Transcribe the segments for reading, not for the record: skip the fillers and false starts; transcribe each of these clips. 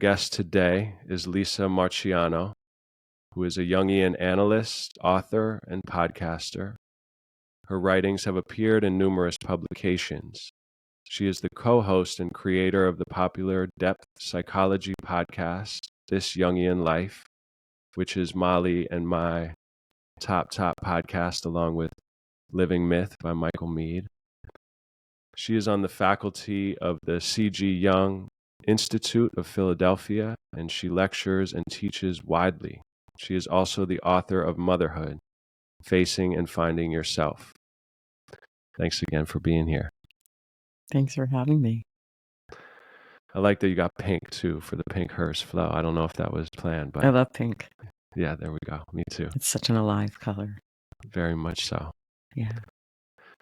guest today is Lisa Marchiano, who is a Jungian analyst, author, and podcaster. Her writings have appeared in numerous publications. She is the co-host and creator of the popular depth psychology podcast, This Jungian Life, which is Molly and my top podcast, along with Living Myth by Michael Mead. She is on the faculty of the C.G. Jung Institute of Philadelphia, and she lectures and teaches widely. She is also the author of Motherhood, Facing and Finding Yourself. Thanks again for being here. Thanks for having me. I like that you got pink, too, for the pink Hearse flow. I don't know if that was planned, but I love pink. Yeah, there we go. Me too. It's such an alive color. Very much so. Yeah.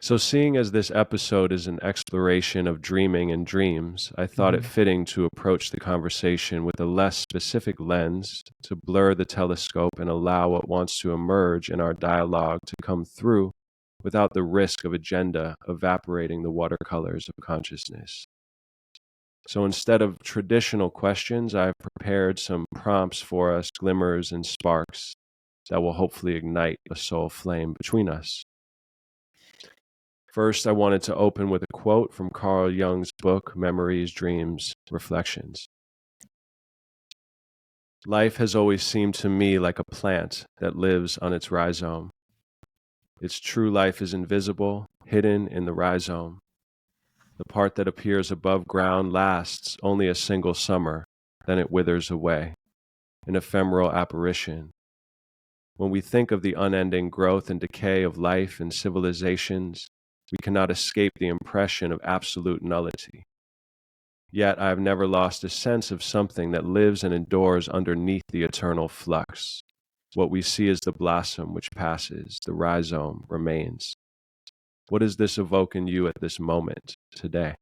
So seeing as this episode is an exploration of dreaming and dreams, I thought it fitting to approach the conversation with a less specific lens to blur the telescope and allow what wants to emerge in our dialogue to come through without the risk of agenda evaporating the watercolors of consciousness. So instead of traditional questions, I've prepared some prompts for us, glimmers and sparks that will hopefully ignite a soul flame between us. First, I wanted to open with a quote from Carl Jung's book, Memories, Dreams, Reflections. Life has always seemed to me like a plant that lives on its rhizome. Its true life is invisible, hidden in the rhizome. The part that appears above ground lasts only a single summer, then it withers away, an ephemeral apparition. When we think of the unending growth and decay of life and civilizations, we cannot escape the impression of absolute nullity. Yet I have never lost a sense of something that lives and endures underneath the eternal flux. What we see is the blossom which passes, the rhizome remains. What does this evoke in you at this moment, today?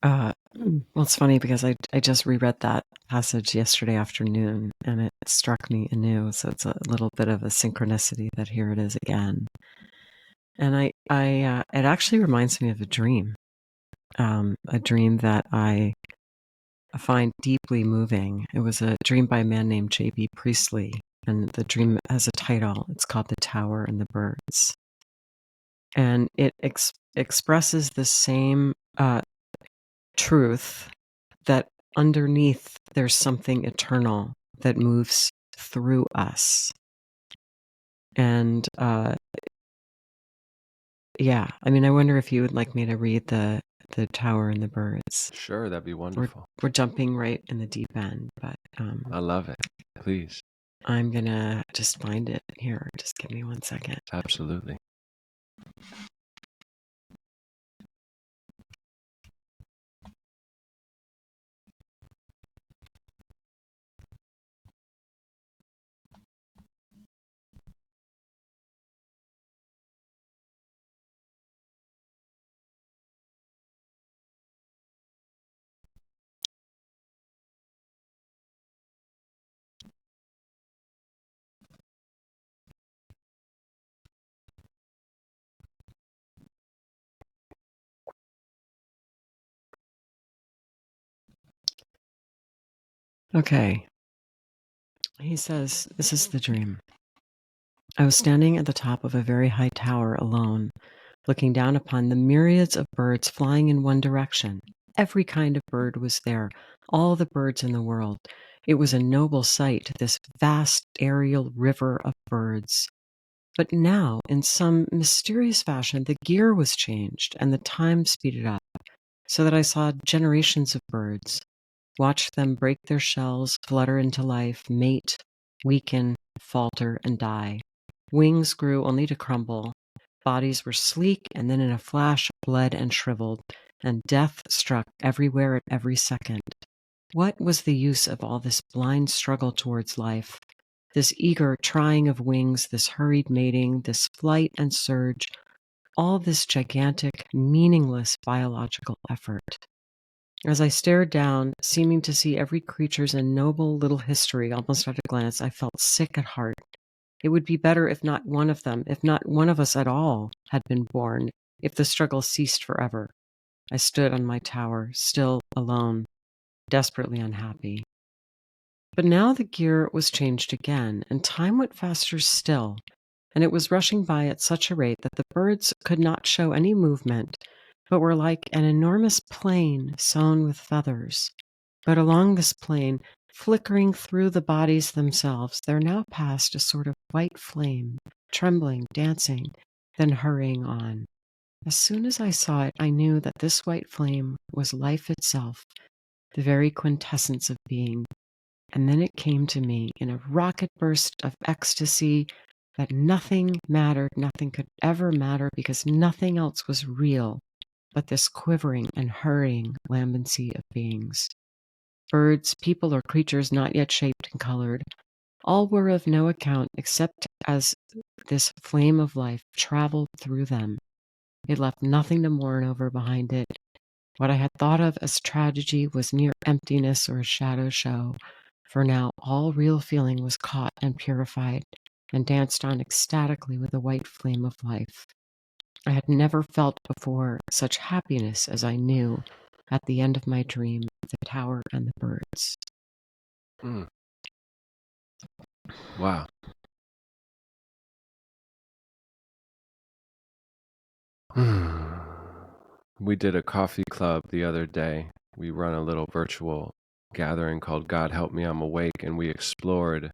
Well, it's funny because I just reread that passage yesterday afternoon and it struck me anew. So it's a little bit of a synchronicity that here it is again. And it actually reminds me of a dream that I find deeply moving. It was a dream by a man named J.B. Priestley, and the dream has a title. It's called The Tower and the Birds. And it expresses the same truth that underneath there's something eternal that moves through us. And I wonder if you would like me to read the Tower and the Birds. Sure, that'd be wonderful. We're jumping right in the deep end, but I love it. Please. I'm gonna just find it here. Just give me 1 second. Absolutely. Okay. He says, this is the dream. I was standing at the top of a very high tower alone, looking down upon the myriads of birds flying in one direction. Every kind of bird was there, all the birds in the world. It was a noble sight, this vast aerial river of birds. But now, in some mysterious fashion, the gear was changed and the time speeded up, so that I saw generations of birds, watched them break their shells, flutter into life, mate, weaken, falter, and die. Wings grew only to crumble. Bodies were sleek, and then in a flash bled and shriveled, and death struck everywhere at every second. What was the use of all this blind struggle towards life? This eager trying of wings, this hurried mating, this flight and surge, all this gigantic, meaningless biological effort. As I stared down, seeming to see every creature's noble little history almost at a glance, I felt sick at heart. It would be better if not one of them, if not one of us at all, had been born, if the struggle ceased forever. I stood on my tower, still alone, desperately unhappy. But now the gear was changed again, and time went faster still, and it was rushing by at such a rate that the birds could not show any movement, but were like an enormous plane sown with feathers. But along this plane, flickering through the bodies themselves, there now passed a sort of white flame, trembling, dancing, then hurrying on. As soon as I saw it, I knew that this white flame was life itself, the very quintessence of being. And then it came to me in a rocket burst of ecstasy that nothing mattered, nothing could ever matter, because nothing else was real but this quivering and hurrying lambency of beings. Birds, people, or creatures not yet shaped and colored, all were of no account except as this flame of life traveled through them. It left nothing to mourn over behind it. What I had thought of as tragedy was mere emptiness or a shadow show, for now all real feeling was caught and purified and danced on ecstatically with the white flame of life. I had never felt before such happiness as I knew at the end of my dream, the tower and the birds. Mm. Wow. We did a coffee club the other day. We run a little virtual gathering called God Help Me, I'm Awake, and we explored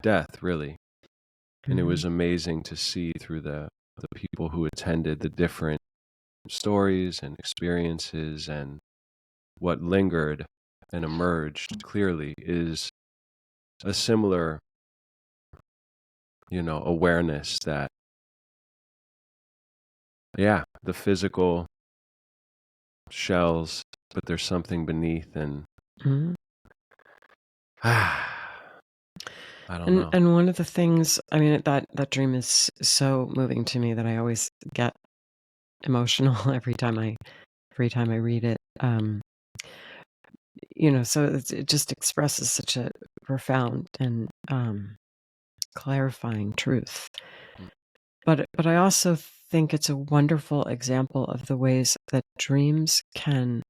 death, really. And it was amazing to see through the people who attended the different stories and experiences, and what lingered and emerged clearly is a similar, awareness that, yeah, the physical shells, but there's something beneath, and I don't know. And one of the things, I mean, that dream is so moving to me that I always get emotional every time I read it. So it just expresses such a profound and clarifying truth. But I also think it's a wonderful example of the ways that dreams can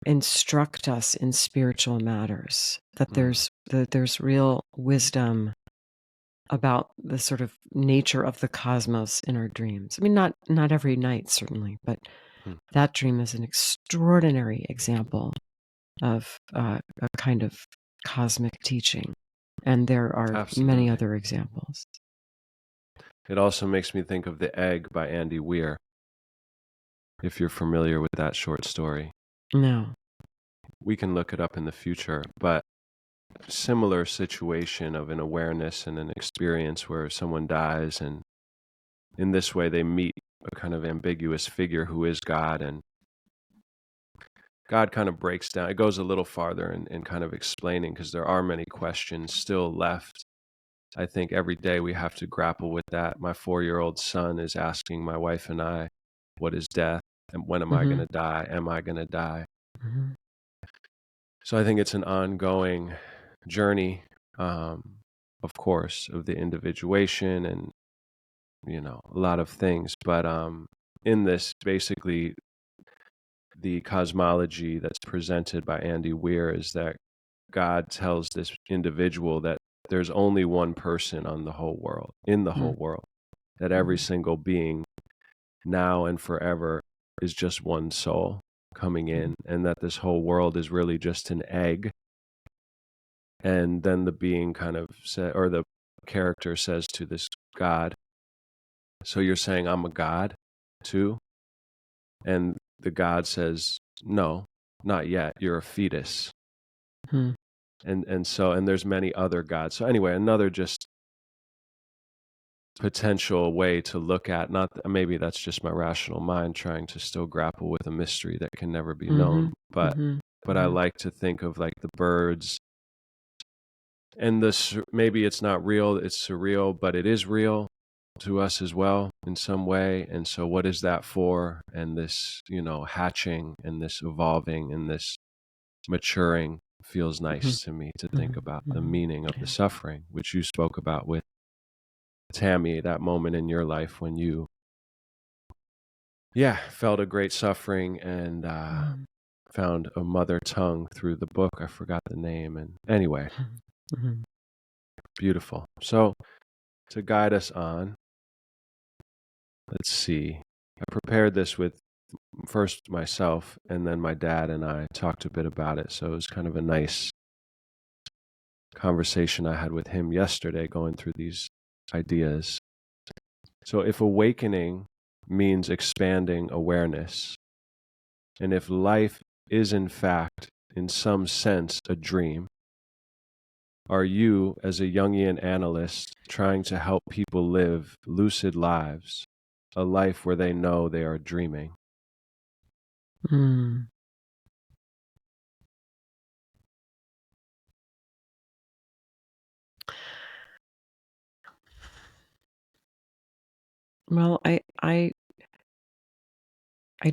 instruct us in spiritual matters. That there's real wisdom about the sort of nature of the cosmos in our dreams. I mean, not every night, certainly, but that dream is an extraordinary example of a kind of cosmic teaching. And there are Absolutely. many other examples. It also makes me think of The Egg by Andy Weir, if you're familiar with that short story. No. We can look it up in the future, but similar situation of an awareness and an experience where someone dies, and in this way they meet a kind of ambiguous figure who is God, and God kind of breaks down. It goes a little farther in kind of explaining, because there are many questions still left. I think every day we have to grapple with that. My 4-year-old son is asking my wife and I, what is death? And when am I going to die? Am I going to die? So I think it's an ongoing journey, of course, of the individuation and, a lot of things. But in this, basically, the cosmology that's presented by Andy Weir is that God tells this individual that there's only one person on the whole world, in the whole world, that every single being now and forever is just one soul coming in, and that this whole world is really just an egg. And then the being kind of or the character says to this God, so you're saying I'm a God too? And the God says, no, not yet. You're a fetus. And there's many other gods. So anyway, another just potential way to look at, not maybe that's just my rational mind trying to still grapple with a mystery that can never be known, but I like to think of like the birds, and this, maybe it's not real, it's surreal, but it is real to us as well in some way. And so what is that for? And this, hatching and this evolving and this maturing feels nice to me to think about the meaning of the suffering, which you spoke about with Tammy, that moment in your life when you yeah, felt a great suffering and Mm. found a mother tongue through the book. I forgot the name. And anyway, Mhm. beautiful. So to guide us on, let's see. I prepared this with first myself, and then my dad and I talked a bit about it. So it was kind of a nice conversation I had with him yesterday going through these ideas. So if awakening means expanding awareness, and if life is in fact, in some sense, a dream, are you, as a Jungian analyst, trying to help people live lucid lives, a life where they know they are dreaming? Mm. Well, I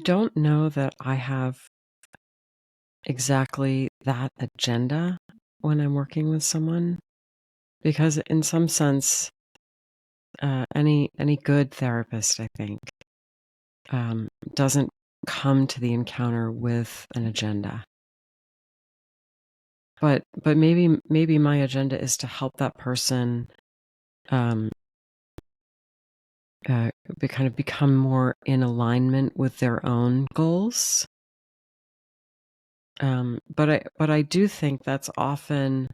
don't know that I have exactly that agenda when I'm working with someone, because in some sense, any good therapist, I think, doesn't come to the encounter with an agenda. But maybe my agenda is to help that person um, kind of become more in alignment with their own goals. But I do think that's often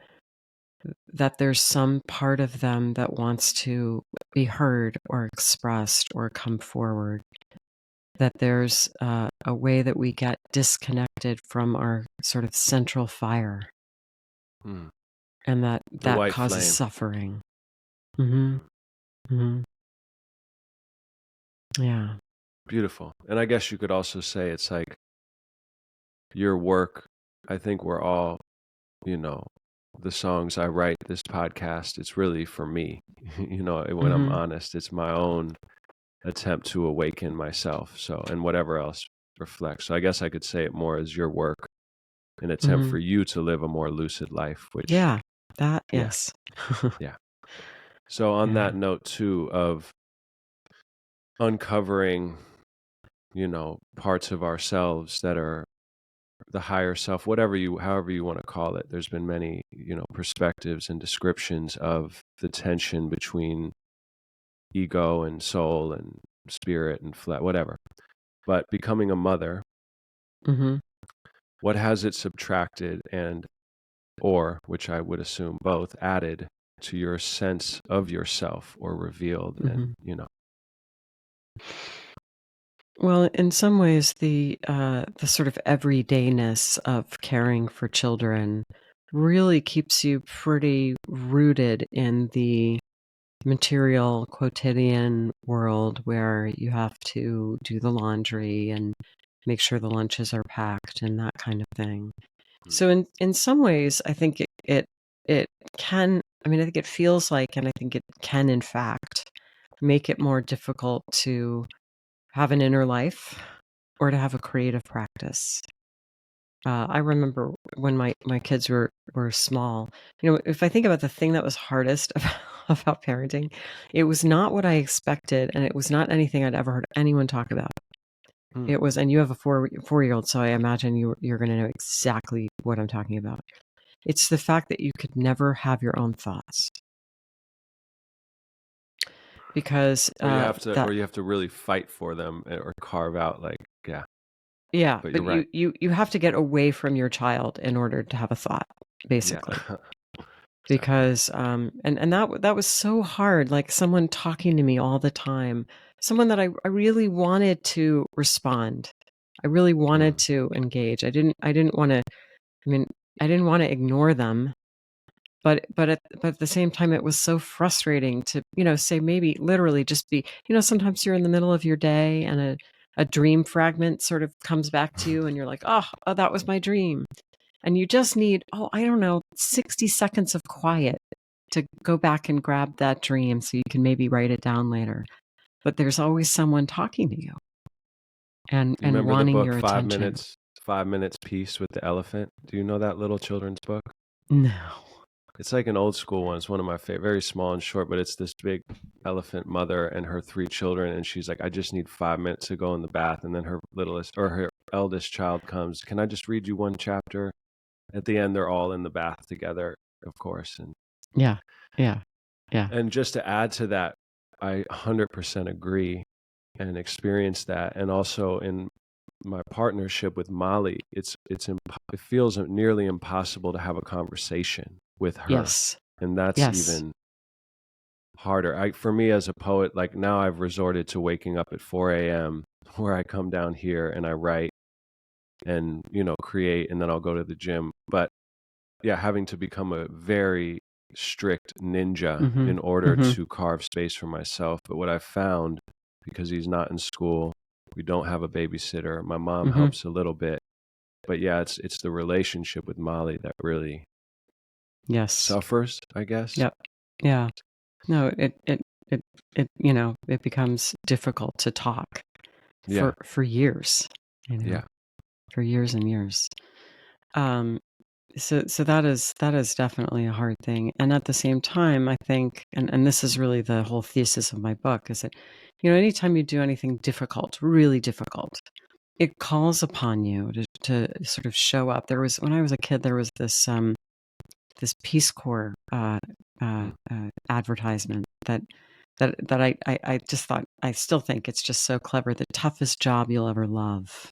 that there's some part of them that wants to be heard or expressed or come forward. That there's a way that we get disconnected from our sort of central fire, Hmm. and The that white causes flame. suffering. Mm-hmm. Mm-hmm. Yeah. Beautiful. And I guess you could also say it's like your work. I think we're all, you know, the songs I write, this podcast, it's really for me. When I'm Mm-hmm. honest, it's my own attempt to awaken myself. So, and whatever else reflects. So I guess I could say it more as your work, an attempt Mm-hmm. for you to live a more lucid life, which, Yeah. That, yeah, yes. yeah. So on Yeah. that note too of uncovering, parts of ourselves that are the higher self, however you want to call it. There's been many, perspectives and descriptions of the tension between ego and soul and spirit and flesh, whatever. But becoming a mother, Mm-hmm. what has it subtracted and or, which I would assume both, added to your sense of yourself or revealed and, Mm-hmm. you know. Well, in some ways, the sort of everydayness of caring for children really keeps you pretty rooted in the material quotidian world, where you have to do the laundry and make sure the lunches are packed and that kind of thing. So in some ways, I think it can. I mean, I think it feels like, and I think it can, in fact, make it more difficult to have an inner life or to have a creative practice. I remember when my kids were small. If I think about the thing that was hardest about parenting, it was not what I expected, and it was not anything I'd ever heard anyone talk about. Hmm. It was, and you have a 4-year-old, so I imagine you're going to know exactly what I'm talking about. It's the fact that you could never have your own thoughts, because Or that you have to really fight for them or carve out like, yeah, yeah, but you're but right. you have to get away from your child in order to have a thought, Yeah. basically. Exactly. Because and that was so hard, like someone talking to me all the time, someone that I really wanted to respond. I really wanted Hmm. to engage. I didn't want to, I mean, I didn't want to ignore them, but at the same time, it was so frustrating to, say, maybe literally just be, sometimes you're in the middle of your day and a dream fragment sort of comes back to you, and you're like, oh, that was my dream. And you just need, I don't know, 60 seconds of quiet to go back and grab that dream so you can maybe write it down later. But there's always someone talking to you Do you and remember the wanting book your attention. 5 Minutes Peace with the Elephant? Do you know that little children's book? No. It's like an old school one. It's one of my favorite, very small and short, but it's this big elephant mother and her 3 children. And she's like, I just need 5 minutes to go in the bath. And then her littlest or her eldest child comes, can I just read you one chapter? At the end, they're all in the bath together, of course. And Yeah. Yeah. Yeah. and just to add to that, I 100% agree and experience that. And also in my partnership with Molly, it feels nearly impossible to have a conversation with her. Yes. And that's Yes. even harder. For me as a poet, like now I've resorted to waking up at 4 a.m. where I come down here and I write and, create, and then I'll go to the gym. But yeah, having to become a very strict ninja in order to carve space for myself. But what I found, because he's not in school, we don't have a babysitter. My mom helps a little bit. But yeah, it's the relationship with Molly that really suffers, I guess. Yep. Yeah. No, it becomes difficult to talk for years, Yeah. for years and years. So that is definitely a hard thing. And at the same time, I think, and this is really the whole thesis of my book, is that, anytime you do anything difficult, really difficult, it calls upon you to sort of show up. When I was a kid, there was this Peace Corps advertisement that I just thought, I still think it's just so clever. The toughest job you'll ever love,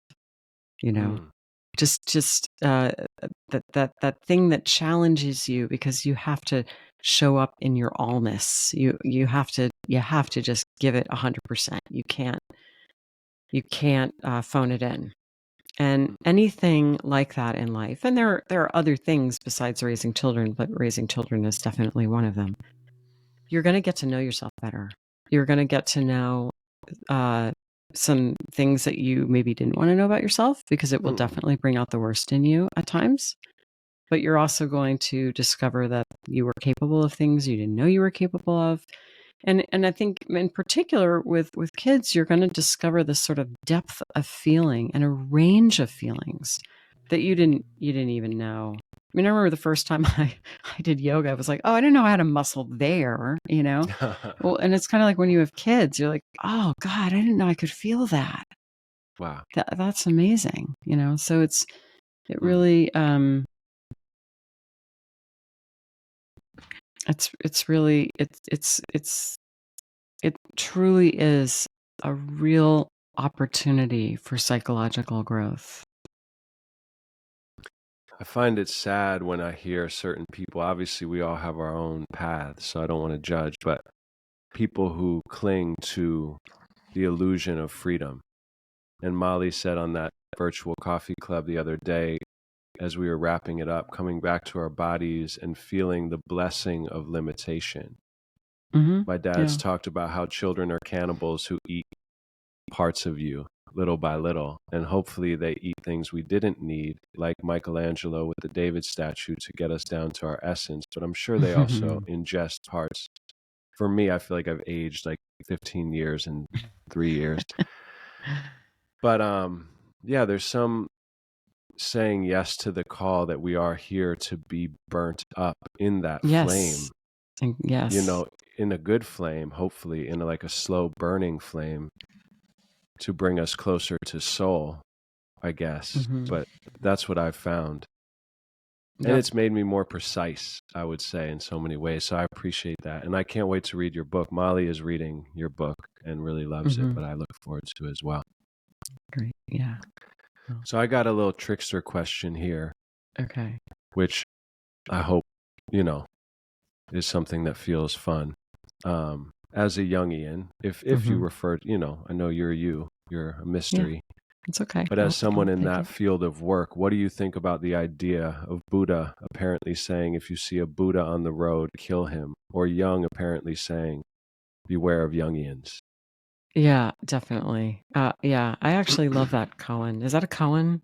just that thing that challenges you because you have to show up in your allness. You have to just give it 100%. You can't phone it in. And anything like that in life, and there are other things besides raising children, but raising children is definitely one of them. You're going to get to know yourself better. You're going to get to know some things that you maybe didn't want to know about yourself, because it will definitely bring out the worst in you at times. But you're also going to discover that you were capable of things you didn't know you were capable of. And I think in particular with kids, you're going to discover this sort of depth of feeling and a range of feelings that you didn't even know. I mean, I remember the first time I did yoga, I was like, oh, I didn't know I had a muscle there, Well, and it's kind of like when you have kids, you're like, oh God, I didn't know I could feel that. Wow. That's amazing, So it really, it truly is a real opportunity for psychological growth. I find it sad when I hear certain people, obviously we all have our own paths, so I don't want to judge, but people who cling to the illusion of freedom. And Molly said on that virtual coffee club the other day, as we were wrapping it up, coming back to our bodies and feeling the blessing of limitation. My dad's talked about how children are cannibals who eat parts of you little by little, and hopefully they eat things we didn't need, like Michelangelo with the David statue, to get us down to our essence. But I'm sure they also ingest parts. For me, I feel like I've aged like 15 years in 3 years. But yeah, there's some saying yes to the call that we are here to be burnt up in that flame. Yes. In a good flame, hopefully, in like a slow burning flame, to bring us closer to soul, I guess. But that's what I've found. And it's made me more precise, I would say, in so many ways. So I appreciate that. And I can't wait to read your book. Molly is reading your book and really loves it, but I look forward to it as well. Great. Yeah. So I got a little trickster question here. Okay. Which I hope, is something that feels fun. As a Jungian, if you referred, I know you're a mystery. Yeah, it's okay. But as someone in that field of work, what do you think about the idea of Buddha apparently saying, if you see a Buddha on the road, kill him, or Jung apparently saying, beware of Jungians? Yeah, definitely. Yeah, I actually love that koan. Is that a koan?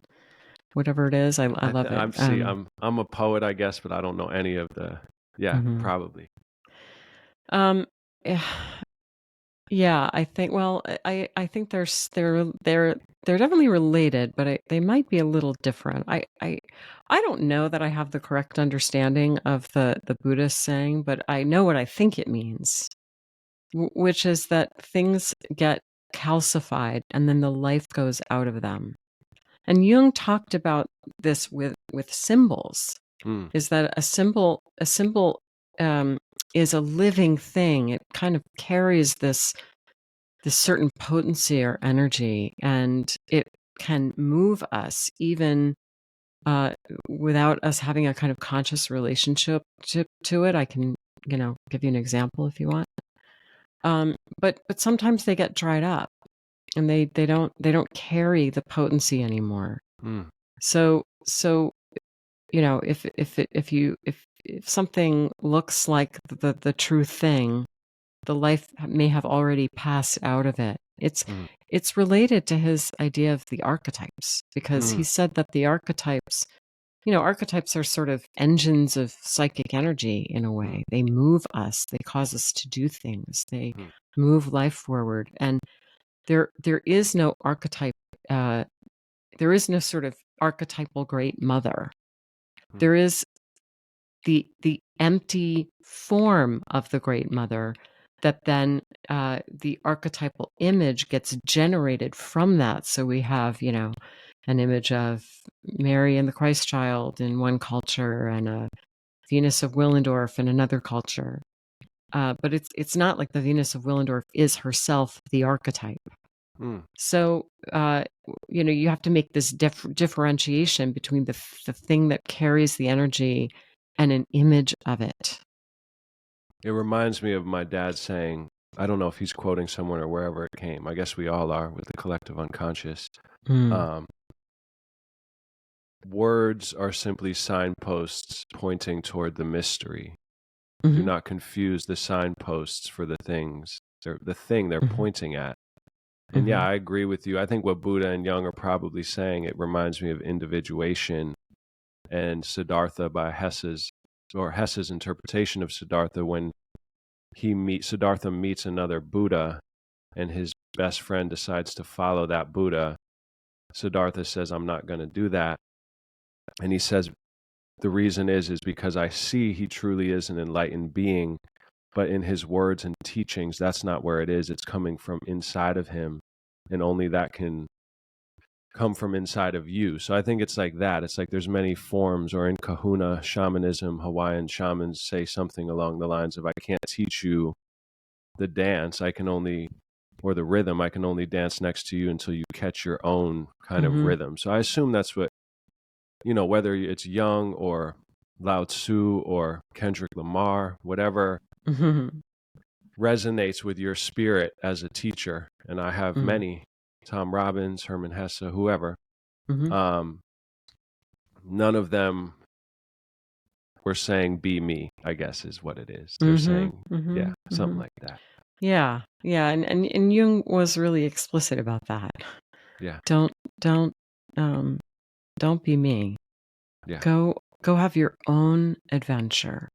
Whatever it is, I love it. I'm a poet, I guess, but I don't know any of the. Yeah, probably. Yeah, Yeah, I think. Well, I think they're definitely related, but they might be a little different. I don't know that I have the correct understanding of the Buddhist saying, but I know what I think it means, which is that things get calcified and then the life goes out of them. And Jung talked about this with symbols. Mm, Is that a symbol um, is a living thing. It kind of carries this certain potency or energy, and it can move us even uh, without us having a kind of conscious relationship to it. I can, give you an example if you want. But sometimes they get dried up, and they don't carry the potency anymore. mm, So if something looks like the true thing, the life may have already passed out of it. mm, It's related to his idea of the archetypes, because he mm, said that the archetypes are sort of engines of psychic energy in a mm, way. They move us, they cause us to do things, they mm, move life forward. And there is no archetype, uh, there is no sort of archetypal great mother. mm, There is the empty form of the Great Mother, that then the archetypal image gets generated from that. So we have, an image of Mary and the Christ child in one culture, and a Venus of Willendorf in another culture. But it's not like the Venus of Willendorf is herself the archetype. mm. So, you have to make this differentiation between the thing that carries the energy and an image of it. It reminds me of my dad saying, I don't know if he's quoting someone or wherever it came. I guess we all are with the collective unconscious. Mm. Um, Words are simply signposts pointing toward the mystery. Do Hmm. not confuse the signposts for the things. They're the thing they're Hmm. pointing at. And yeah, Hmm. I agree with you. I think what Buddha and Jung are probably saying, it reminds me of individuation and Siddhartha by Hesse's interpretation of Siddhartha, when Siddhartha meets another Buddha and his best friend decides to follow that Buddha. Siddhartha says, I'm not going to do that. And he says, the reason is because I see he truly is an enlightened being, but in his words and teachings, that's not where it is. It's coming from inside of him, and only that can come from inside of you. So I think it's like that. It's like there's many forms, or in Kahuna shamanism, Hawaiian shamans say something along the lines of, I can't teach you the dance, or the rhythm, I can only dance next to you until you catch your own kind of Hmm. rhythm. So I assume that's what, whether it's Jung or Lao Tzu or Kendrick Lamar, whatever Hmm. resonates with your spirit as a teacher. And I have Hmm. many, Tom Robbins, Herman Hesse, whoever. Hmm. Um, None of them were saying be me, I guess is what it is. They're Hmm. saying, Hmm. yeah, something Hmm. like that. Yeah, yeah, and Jung was really explicit about that. Yeah, Don't don't um, don't be me. yeah, Go have your own adventure.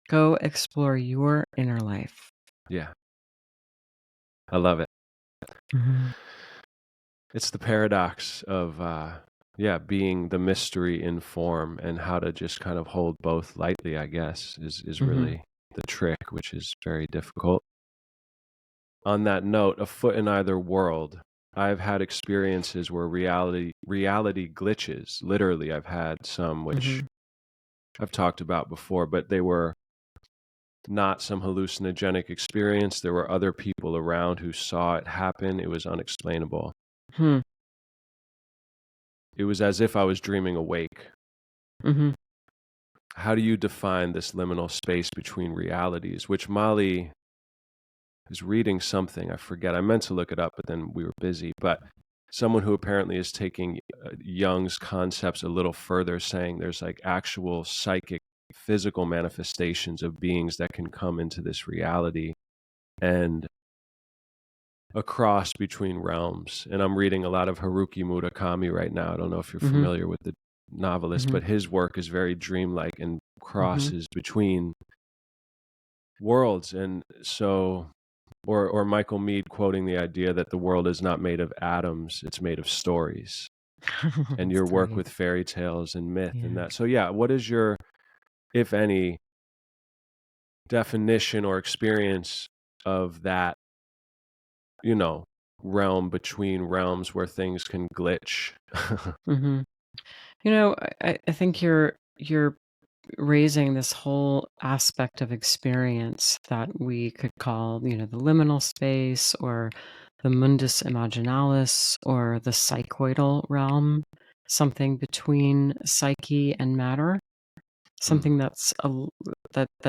Go explore your inner life. yeah. I love it. Hmm. It's the paradox of, being the mystery in form, and how to just kind of hold both lightly, I guess, is Hmm. really the trick, which is very difficult. On that note, a foot in either world, I've had experiences where reality glitches. Literally, I've had some which Hmm. I've talked about before, but they were not some hallucinogenic experience. There were other people around who saw it happen. It was unexplainable. Hmm. It was as if I was dreaming awake. Hmm. How do you define this liminal space between realities? Which Molly is reading something, I forget. I meant to look it up, but then we were busy. But someone who apparently is taking Jung's concepts a little further, saying there's like actual psychic, physical manifestations of beings that can come into this reality, and a cross between realms. And I'm reading a lot of Haruki Murakami right now. I don't know if you're Hmm. familiar with the novelist, Hmm. but his work is very dreamlike and Hmm. crosses between worlds. And so or Michael Meade quoting the idea that the world is not made of atoms, it's made of stories. And your work with fairy tales and myth and that. So yeah, what is your, if any, definition or experience of that, realm between realms where things can glitch? Mm-hmm. I think you're raising this whole aspect of experience that we could call, the liminal space or the mundus imaginalis or the psychoidal realm, something between psyche and matter, something that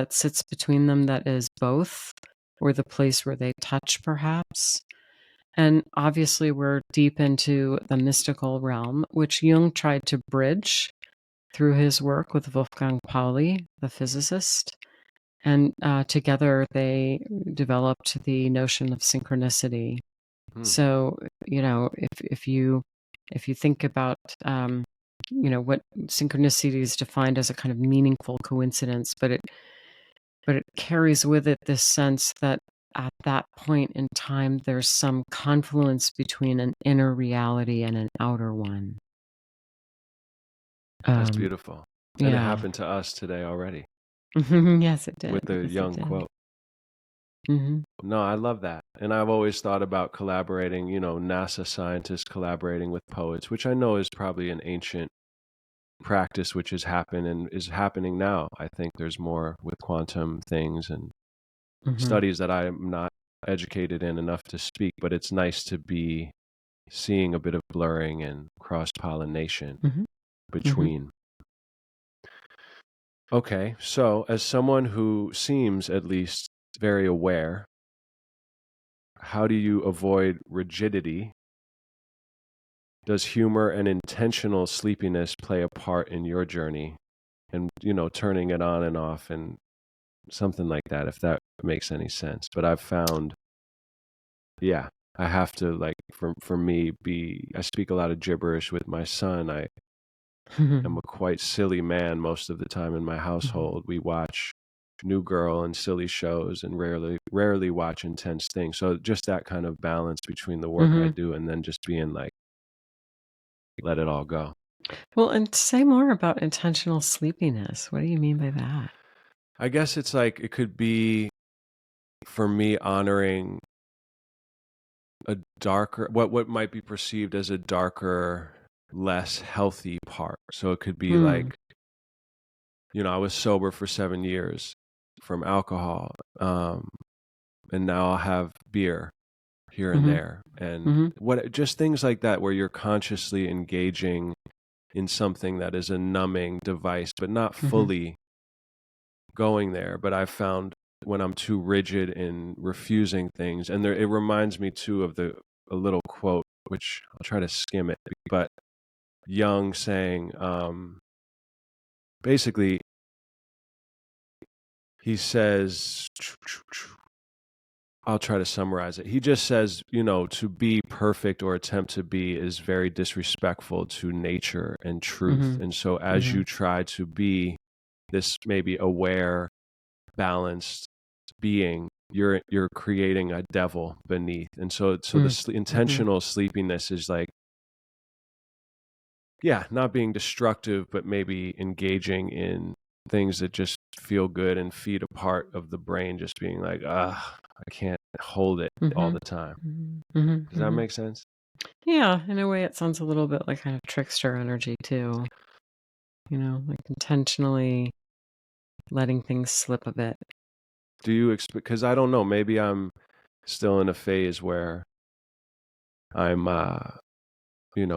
sits between them, that is both, or the place where they touch, perhaps. And obviously, we're deep into the mystical realm, which Jung tried to bridge through his work with Wolfgang Pauli, the physicist. And together they developed the notion of synchronicity. So, if you think about, what synchronicity is defined as a kind of meaningful coincidence, but it carries with it this sense that at that point in time, there's some confluence between an inner reality and an outer one. That's beautiful. And it Yeah. happened to us today already. Yes, it did. With the Yes, Jung it did. quote. Mm-hmm. No, I love that. And I've always thought about collaborating, NASA scientists collaborating with poets, which I know is probably an ancient practice which has happened and is happening now. I think there's more with quantum things and studies that I am not educated in enough to speak, but it's nice to be seeing a bit of blurring and cross-pollination between. Okay, so as someone who seems at least very aware, how do you avoid rigidity? Does humor and intentional sleepiness play a part in your journey? And, turning it on and off and something like that, if that makes any sense. But I've found, I have to, like, for me, I speak a lot of gibberish with my son. I am a quite silly man most of the time in my household. We watch New Girl and silly shows and rarely watch intense things. So just that kind of balance between the work I do and then just being like, let it all go. Well, and say more about intentional sleepiness. What do you mean by that? I guess it's like, it could be for me honoring a darker, what might be perceived as a darker, less healthy part. So it could be like, I was sober for 7 years from alcohol, and now I'll have beer here and there, and just things like that, where you're consciously engaging in something that is a numbing device, but not fully going there. But I've found when I'm too rigid in refusing things, and it reminds me too of a little quote, which I'll try to skim it, but Jung saying, basically, he says, I'll try to summarize it. He just says, to be perfect or attempt to be is very disrespectful to nature and truth. And so as you try to be this maybe aware, balanced being, you're creating a devil beneath. And so the intentional sleepiness is like, not being destructive, but maybe engaging in things that just feel good and feed a part of the brain, just being like, I can't hold it all the time. Does that make sense? Yeah, in a way it sounds a little bit like kind of trickster energy too. Like intentionally letting things slip a bit. Do you expect, because I don't know, maybe I'm still in a phase where I'm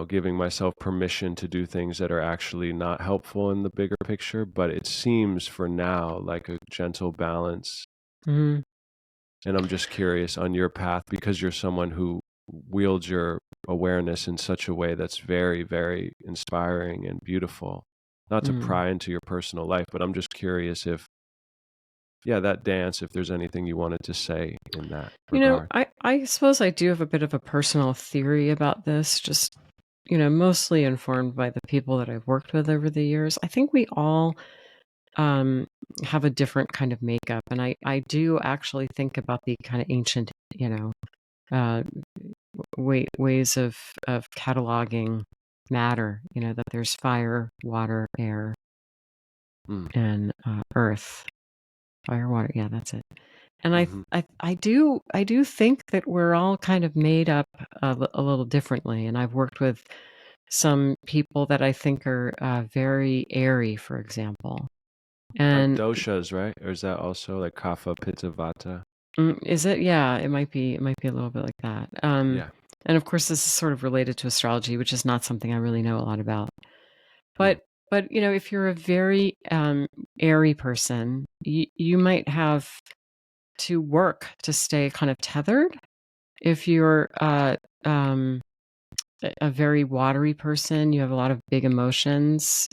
giving myself permission to do things that are actually not helpful in the bigger picture, but it seems for now like a gentle balance. And I'm just curious on your path, because you're someone who wields your awareness in such a way that's very, very inspiring and beautiful. Not to pry into your personal life, but I'm just curious if, that dance, if there's anything you wanted to say in that regard. I suppose I do have a bit of a personal theory about this, just, mostly informed by the people that I've worked with over the years. I think we all have a different kind of makeup. And I do actually think about the kind of ancient, uh, ways of cataloging matter, that there's fire, water, air, Mm. and earth. Fire, water, yeah, that's it. And Hmm. I do think that we're all kind of made up a little differently. And I've worked with some people that I think are very airy, for example. Like And doshas, right? Or is that also like kapha, pitta, vata? is it? Yeah, it might be. It might be a little bit like that. Yeah. And of course, this is sort of related to astrology, which is not something I really know a lot about. Mm. But if you're a very airy person, you might have to work to stay kind of tethered. If you're um, a very watery person, you have a lot of big emotions.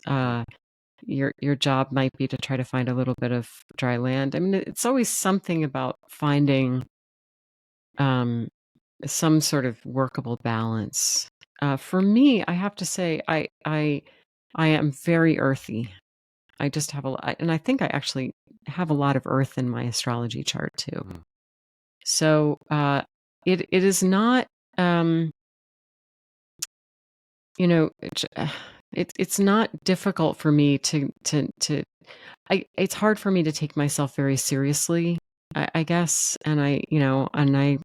Your job might be to try to find a little bit of dry land. I mean, it's always something about finding um, some sort of workable balance. For me, I have to say, I am very earthy. I just have a lot, and I think I actually have a lot of earth in my astrology chart too. Mm. So it is not, you know, it's not difficult for me to. It's hard for me to take myself very seriously, I guess, and I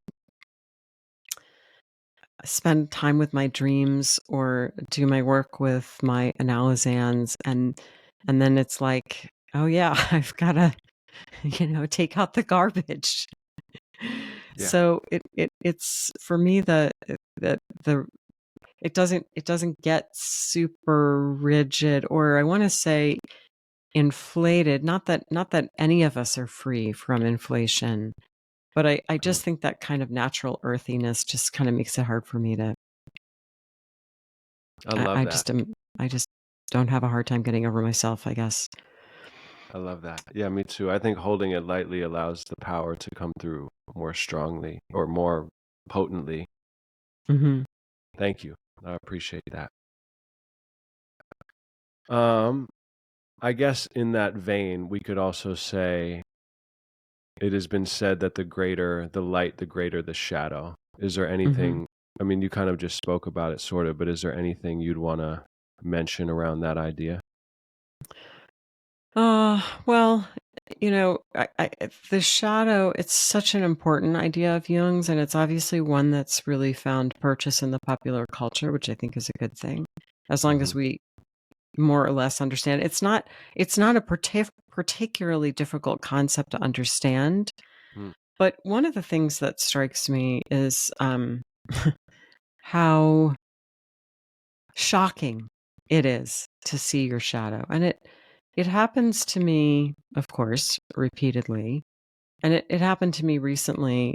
spend time with my dreams or do my work with my analysans, and then it's like, oh yeah, I've got to take out the garbage. Yeah. So it's for me the it doesn't get super rigid, or I want to say inflated. Not that any of us are free from inflation, but I Mm. just think that kind of natural earthiness just kind of makes it hard for me to. I I, love I that. just am. I just don't have a hard time getting over myself, I guess. I love that. Yeah, me too. I think holding it lightly allows the power to come through more strongly or more potently. Hmm. Thank you. I appreciate that. Um, I guess in that vein, we could also say it has been said that the greater the light, the greater the shadow. Is there Hmm. anything, I mean, you kind of just spoke about it sort of, but is there anything you'd want to mention around that idea? Well, the shadow, it's such an important idea of Jung's, and it's obviously one that's really found purchase in the popular culture, which I think is a good thing, as long Hmm. as we more or less understand. It's not a particularly difficult concept to understand, Mm. but one of the things that strikes me is how shocking it is to see your shadow. And it happens to me, of course, repeatedly. And it happened to me recently,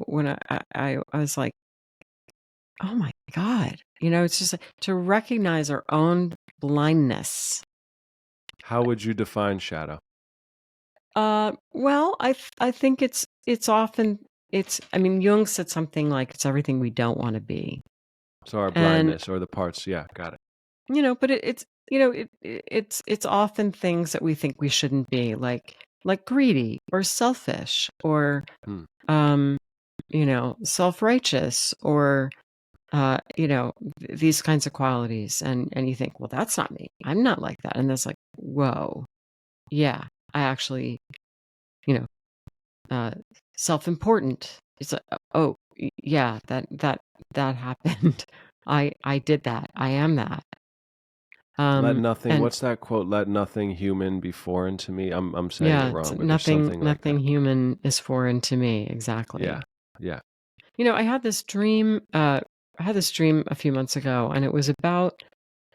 when I was like, oh my God, it's just to recognize our own blindness. How would you define shadow? Well, I think it's often, I mean, Jung said something like it's everything we don't want to be. So our And blindness or the parts, yeah, got it. but it's often things that we think we shouldn't be, like greedy or selfish or Mm. um self-righteous or these kinds of qualities, and you think, well, that's not me, I'm not like that, and that's like, whoa, yeah, I actually, you know uh self-important. It's like, oh, yeah, that happened. I did that, I am that. Let nothing, And what's that quote? Let nothing human be foreign to me. I'm saying it yeah, it's wrong, but there's nothing something like that. nothing human is foreign to me. Yeah. Exactly. Yeah. I had this dream. I had this dream a few months ago, and it was about.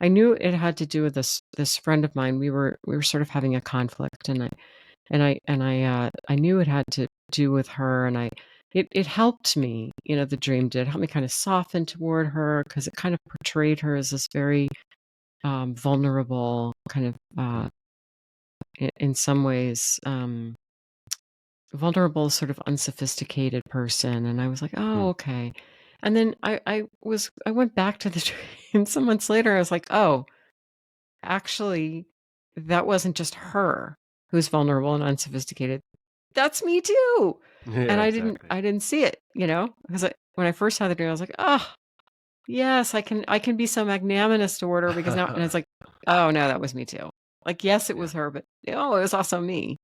I knew it had to do with this friend of mine. We were sort of having a conflict, and I knew it had to do with her, and it helped me. The dream did help me kind of soften toward her, because it kind of portrayed her as this very vulnerable kind of, Mm. in some ways, vulnerable, sort of unsophisticated person. And I was like, oh, Mm. okay. And then I went back to the dream some months later. I was like, oh, actually, that wasn't just her. who's vulnerable and unsophisticated. That's me too. Yeah, And exactly. I didn't see it, because when I first had the dream, I was like, oh, yes, I can be so magnanimous toward her because now, and it's like, oh no, that was me too. Like, yes, it was her, but it was also me.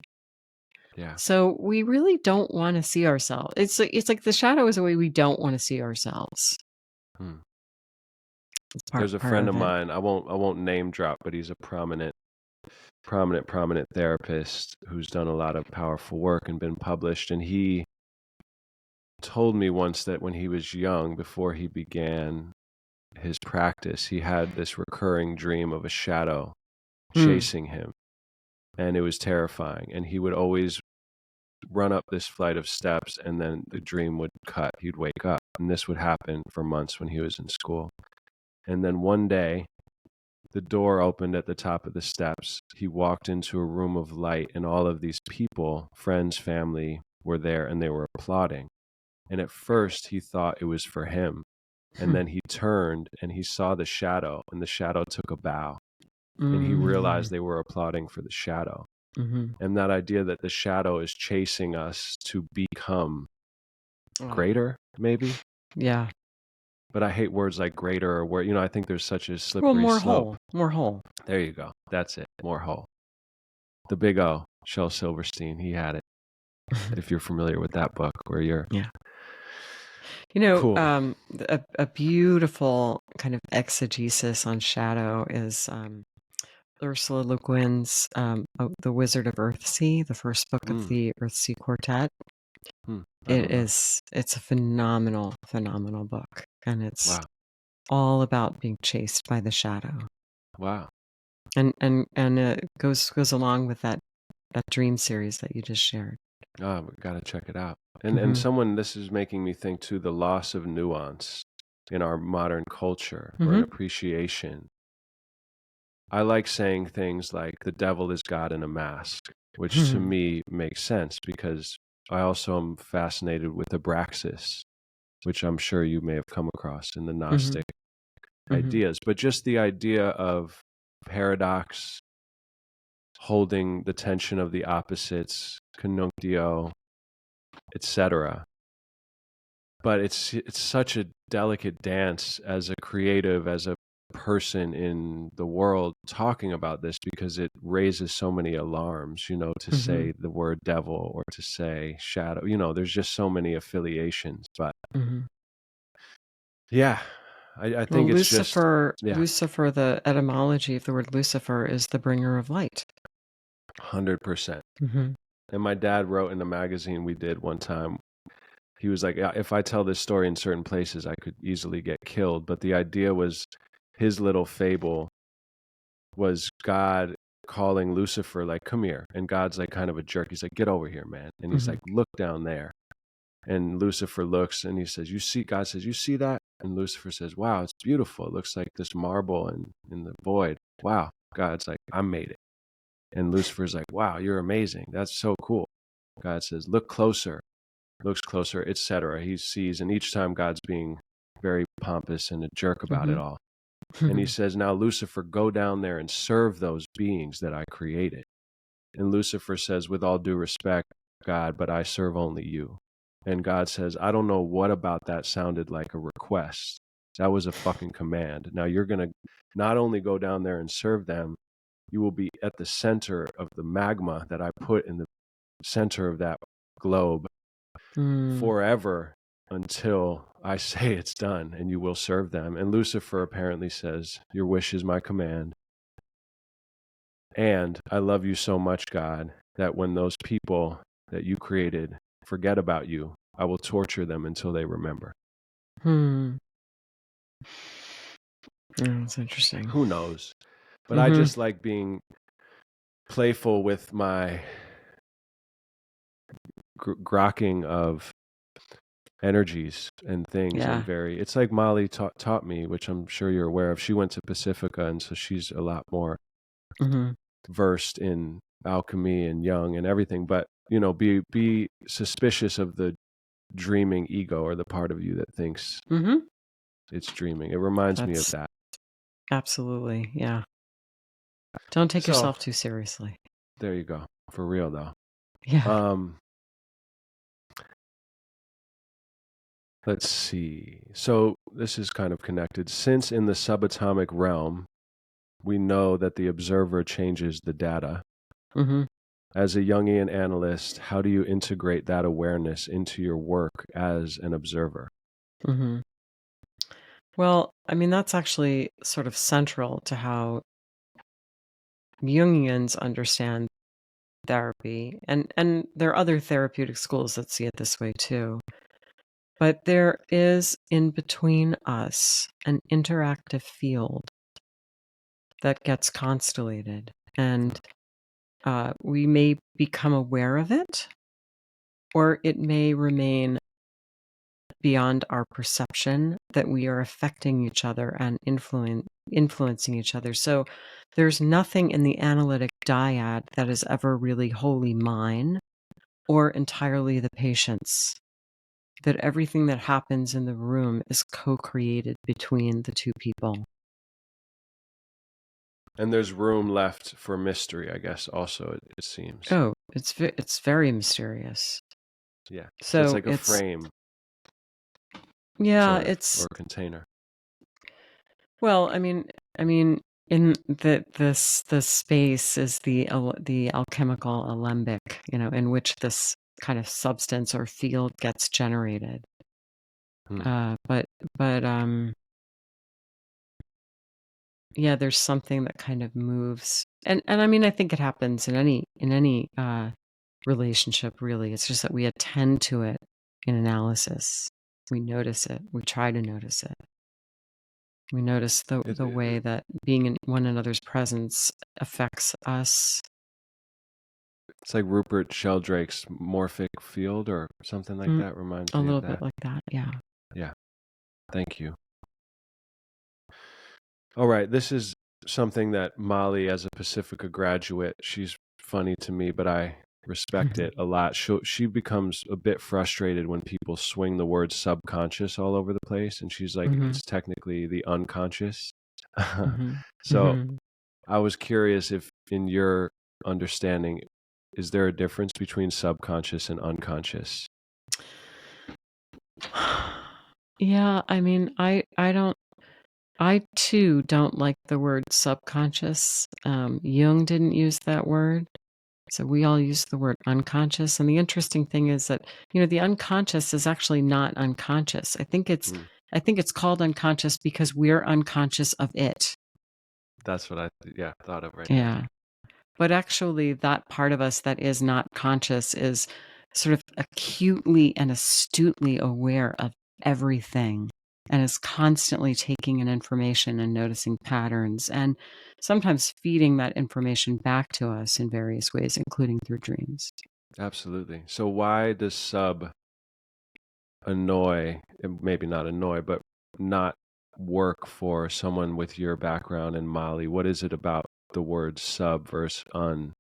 Yeah. So we really don't want to see ourselves. It's like the shadow is a way we don't want to see ourselves. Hmm. It's There's a part friend of of it. mine. I won't name drop, but he's a prominent therapist who's done a lot of powerful work and been published. And he told me once that when he was young, before he began his practice, he had this recurring dream of a shadow chasing him, and it was terrifying. And he would always run up this flight of steps, and then the dream would cut. He'd wake up, and this would happen for months when he was in school. And then one day, the door opened at the top of the steps. He walked into a room of light, and all of these people, friends, family, were there, and they were applauding. And at first, he thought it was for him. And then he turned, and he saw the shadow, and the shadow took a bow. And he realized they were applauding for the shadow. And that idea that the shadow is chasing us to become greater, maybe. Yeah. But I hate words like greater or where, I think there's such a slippery more slope. More whole. There you go. That's it. More whole. The Big O, Shel Silverstein, he had it. If you're familiar with that book, where you're cool. A beautiful kind of exegesis on shadow is Ursula Le Guin's The Wizard of Earthsea, the first book of the Earthsea Quartet. It's a phenomenal book, and it's all about being chased by the shadow. Wow. And it goes along with that dream series that you just shared. Oh, we got to check it out. And this is making me think too, the loss of nuance in our modern culture, or an appreciation. I like saying things like the devil is God in a mask, which to me makes sense, because I also am fascinated with Abraxas, which I'm sure you may have come across in the Gnostic ideas. But just the idea of paradox, holding the tension of the opposites, conjunctio, etc. But it's such a delicate dance as a creative, as a person in the world, talking about this, because it raises so many alarms, to say the word devil or to say shadow. There's just so many affiliations. But yeah, I think it's Lucifer, just Lucifer, the etymology of the word Lucifer is the bringer of light. 100%. And my dad wrote in a magazine we did one time, he was like, if I tell this story in certain places, I could easily get killed. But the idea was, his little fable was God calling Lucifer, like, come here. And God's like kind of a jerk. He's like, get over here, man. And he's like, look down there. And Lucifer looks, and he says, God says, you see that? And Lucifer says, wow, it's beautiful. It looks like this marble in the void. Wow. God's like, I made it. And Lucifer's like, wow, you're amazing. That's so cool. God says, look closer. Looks closer, etc. He sees, and each time God's being very pompous and a jerk about it all. And he says, now Lucifer, go down there and serve those beings that I created. And Lucifer says, with all due respect, God, but I serve only you. And God says, I don't know what about that sounded like a request. That was a fucking command. Now you're going to not only go down there and serve them, you will be at the center of the magma that I put in the center of that globe forever, until I say it's done, and you will serve them. And Lucifer apparently says, your wish is my command. And I love you so much, God, that when those people that you created forget about you, I will torture them until they remember. That's interesting. Who knows? But I just like being playful with my grokking of energies and things. And it's like Molly taught me, which I'm sure you're aware of. She went to Pacifica, and so she's a lot more versed in alchemy and Jung and everything. But be suspicious of the dreaming ego, or the part of you that thinks it's dreaming. It reminds me of that. Absolutely, yeah. Don't take yourself too seriously. There you go. For real though. Yeah. Let's see. So this is kind of connected. Since in the subatomic realm, we know that the observer changes the data. Mm-hmm. As a Jungian analyst, how do you integrate that awareness into your work as an observer? Mm-hmm. Well, I mean, that's actually sort of central to how Jungians understand therapy. And there are other therapeutic schools that see it this way too. But there is in between us an interactive field that gets constellated. And we may become aware of it, or it may remain beyond our perception that we are affecting each other and influencing each other. So there's nothing in the analytic dyad that is ever really wholly mine or entirely the patient's. That everything that happens in the room is co-created between the two people. And there's room left for mystery, I guess, also, it seems. Oh, it's very mysterious. Yeah. So it's So like a frame, yeah, sort of, or a container. Well, I mean, in the space is the alchemical alembic, in which this kind of substance or field gets generated. But yeah, there's something that kind of moves, and I mean, I think it happens in any relationship. Really, it's just that we attend to it in analysis. We notice it. We try to notice it. We notice the way that being in one another's presence affects us. It's like Rupert Sheldrake's morphic field or something like that. Reminds me of that. A little bit like that, yeah. Yeah. Thank you. All right. This is something that Molly, as a Pacifica graduate, she's funny to me, but I respect it a lot. She becomes a bit frustrated when people swing the word subconscious all over the place. And she's like, it's technically the unconscious. So I was curious if, in your understanding, is there a difference between subconscious and unconscious? Yeah, I mean, I too don't like the word subconscious. Jung didn't use that word. So we all use the word unconscious. And the interesting thing is that, the unconscious is actually not unconscious. I think it's called unconscious because we're unconscious of it. That's what I thought of right now. now. But actually that part of us that is not conscious is sort of acutely and astutely aware of everything and is constantly taking in information and noticing patterns and sometimes feeding that information back to us in various ways, including through dreams. Absolutely. So why does sub annoy, maybe not annoy, but not work for someone with your background in Mali? What is it about the word sub versus un?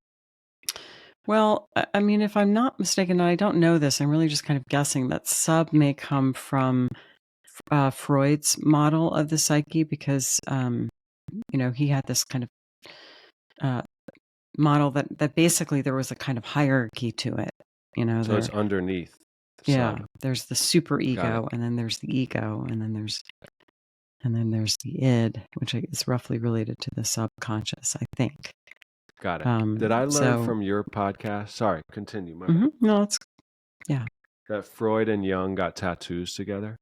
Well, I mean, if I'm not mistaken, and I don't know this, I'm really just kind of guessing that sub may come from Freud's model of the psyche because, he had this kind of model that basically there was a kind of hierarchy to it. So it's underneath. Yeah, sub. There's the super ego, and then there's the ego, and then there's the id, which is roughly related to the subconscious, I think. Got it. Did I learn from your podcast? Sorry, continue. My bad. No, it's yeah. That Freud and Jung got tattoos together.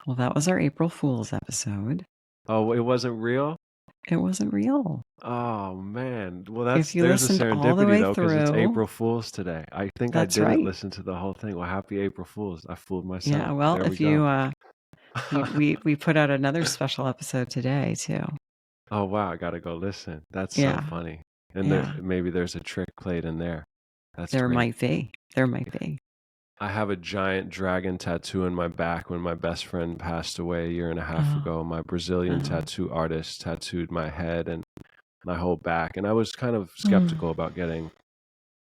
Well, that was our April Fool's episode. Oh, it wasn't real? It wasn't real. Oh man. Well, there's a serendipity though, because it's April Fool's today. I think I didn't right. listen to the whole thing. Well, happy April Fool's. I fooled myself. Yeah, well, there if we put out another special episode today too. Oh wow, I gotta go listen. That's so funny. And maybe there's a trick played in there. There might be. I have a giant dragon tattoo in my back. When my best friend passed away a year and a half ago, my Brazilian tattoo artist tattooed my head and my whole back. And I was kind of skeptical about getting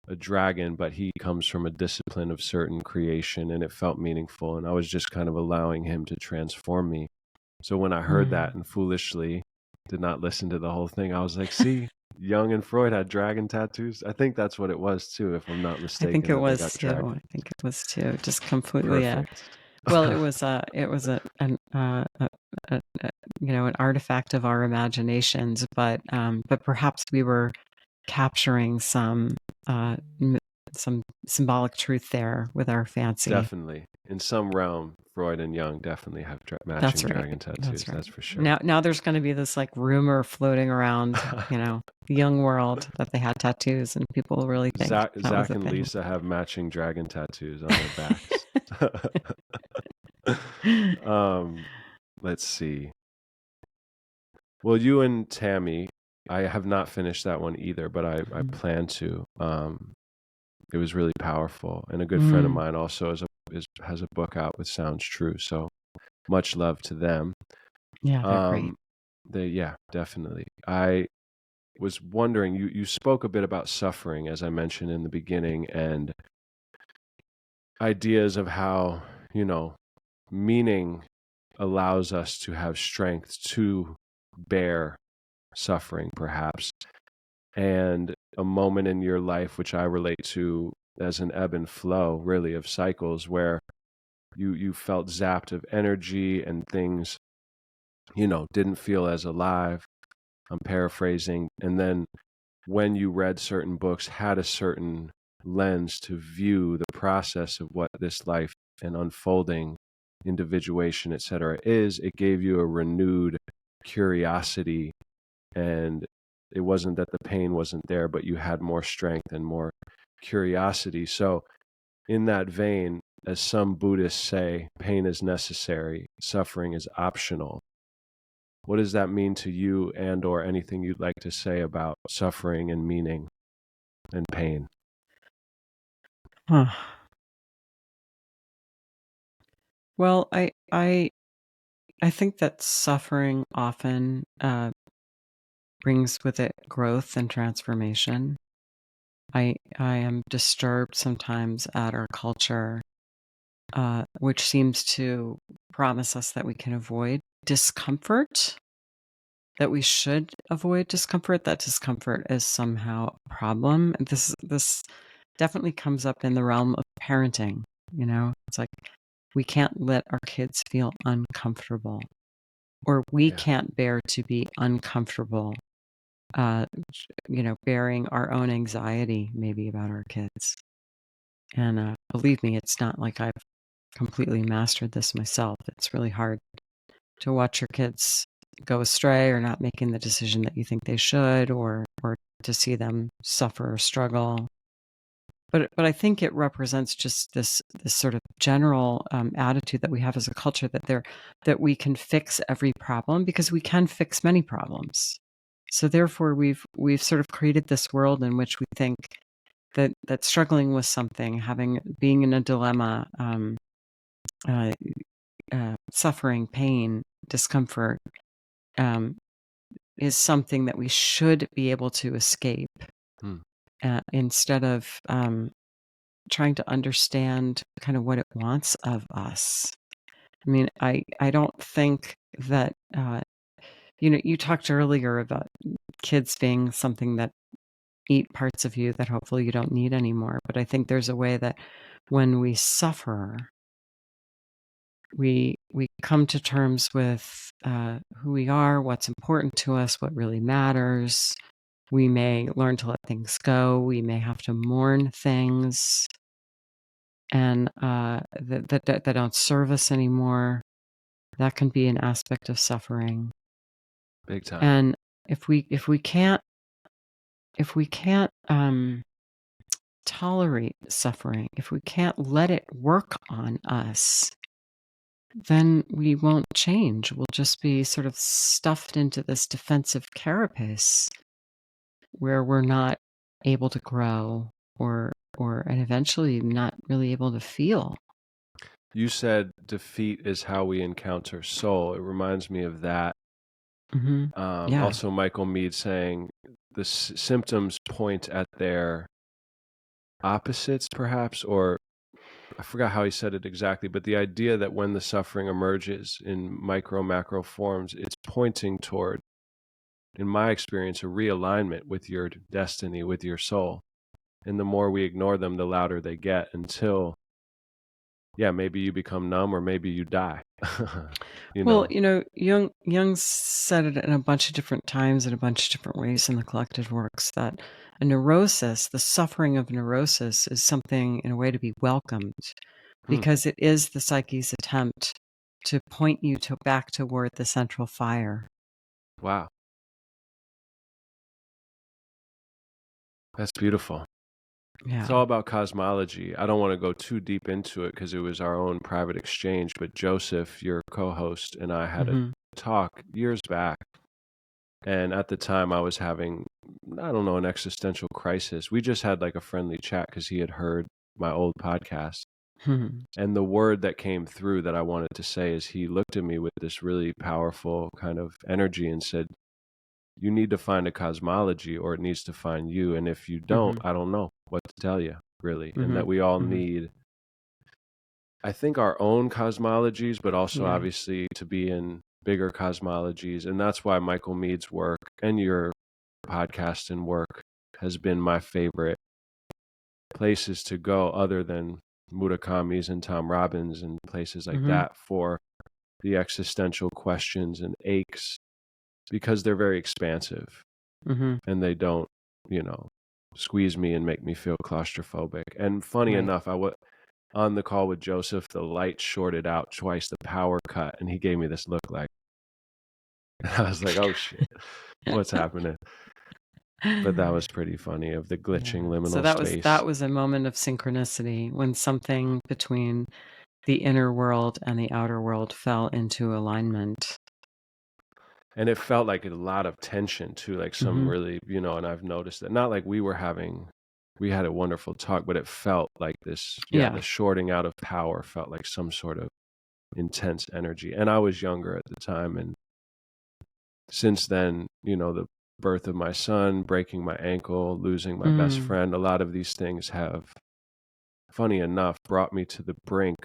a dragon, but he comes from a discipline of certain creation and it felt meaningful. And I was just kind of allowing him to transform me. So when I heard that and foolishly did not listen to the whole thing, I was like, see, Jung and Freud had dragon tattoos. I think that's what it was too, if I'm not I think mistaken, it that they was got too. dragon. I think it was too. Just completely. Perfect. Well, it was an artifact of our imaginations, but perhaps we were capturing some symbolic truth there with our fancy. Definitely. In some realm, Freud and Jung definitely have matching That's right. dragon tattoos. That's right. That's for sure. Now there's going to be this like rumor floating around, the young world that they had tattoos, and people will really think Zach that was a and thing. Lisa have matching dragon tattoos on their backs. Let's see. Well, you and Tammy, I have not finished that one either, but I plan to. It was really powerful, and a good friend of mine also has a book out with Sounds True. So much love to them. Yeah, they're great. Yeah, definitely. I was wondering, you spoke a bit about suffering, as I mentioned in the beginning, and ideas of how, meaning allows us to have strength to bear suffering, perhaps. And a moment in your life, which I relate to as an ebb and flow, really, of cycles, where you felt zapped of energy and things, didn't feel as alive. I'm paraphrasing. And then when you read certain books, had a certain lens to view the process of what this life and unfolding individuation, etc., is, it gave you a renewed curiosity. And it wasn't that the pain wasn't there, but you had more strength and more curiosity. So in that vein, as some Buddhists say, pain is necessary, suffering is optional. What does that mean to you, and or anything you'd like to say about suffering and meaning and pain? Well, I think that suffering often brings with it growth and transformation. I am disturbed sometimes at our culture, which seems to promise us that we can avoid discomfort, that we should avoid discomfort, that discomfort is somehow a problem. This definitely comes up in the realm of parenting. It's like we can't let our kids feel uncomfortable, or we can't bear to be uncomfortable, bearing our own anxiety maybe about our kids. And believe me, it's not like I've completely mastered this myself. It's really hard to watch your kids go astray or not making the decision that you think they should, or to see them suffer or struggle. But I think it represents just this sort of general attitude that we have as a culture, that we can fix every problem because we can fix many problems. So therefore, we've sort of created this world in which we think that struggling with something, being in a dilemma, suffering, pain, discomfort, is something that we should be able to escape, instead of trying to understand kind of what it wants of us. I mean, I don't think that, you talked earlier about kids being something that eat parts of you that hopefully you don't need anymore. But I think there's a way that when we suffer, we come to terms with who we are, what's important to us, what really matters. We may learn to let things go. We may have to mourn things and that don't serve us anymore. That can be an aspect of suffering. Big time. And if we can't tolerate suffering, if we can't let it work on us, then we won't change. We'll just be sort of stuffed into this defensive carapace where we're not able to grow, and eventually not really able to feel. You said defeat is how we encounter soul. It reminds me of that. Yeah. Also, Michael Meade saying the symptoms point at their opposites, perhaps, or I forgot how he said it exactly, but the idea that when the suffering emerges in micro, macro forms, it's pointing toward in my experience, a realignment with your destiny, with your soul. And the more we ignore them, the louder they get until, yeah, maybe you become numb or maybe you die. Well, you know, Jung said it in a bunch of different times in a bunch of different ways in the collected works that a neurosis, the suffering of neurosis, is something in a way to be welcomed because it is the psyche's attempt to point you back toward the central fire. Wow. That's beautiful. Yeah. It's all about cosmology. I don't want to go too deep into it because it was our own private exchange, but Joseph, your co-host, and I had a talk years back. And at the time I was having, I don't know, an existential crisis. We just had like a friendly chat because he had heard my old podcast. And the word that came through that I wanted to say is he looked at me with this really powerful kind of energy and said, you need to find a cosmology or it needs to find you. And if you don't, I don't know what to tell you, really. And that we all need, I think, our own cosmologies, but also obviously to be in bigger cosmologies. And that's why Michael Mead's work and your podcast and work has been my favorite places to go other than Murakami's and Tom Robbins and places like that for the existential questions and aches, because they're very expansive and they don't, you know, squeeze me and make me feel claustrophobic. And funny enough, on the call with Joseph, the light shorted out twice, the power cut, and he gave me this look like, and I was like, oh shit, what's happening? But that was pretty funny, of the glitching liminal space. That was a moment of synchronicity when something between the inner world and the outer world fell into alignment. And it felt like a lot of tension too, like some really, you know, and I've noticed that, not like we had a wonderful talk, but it felt like this, the shorting out of power felt like some sort of intense energy. And I was younger at the time. And since then, you know, the birth of my son, breaking my ankle, losing my best friend, a lot of these things have, funny enough, brought me to the brink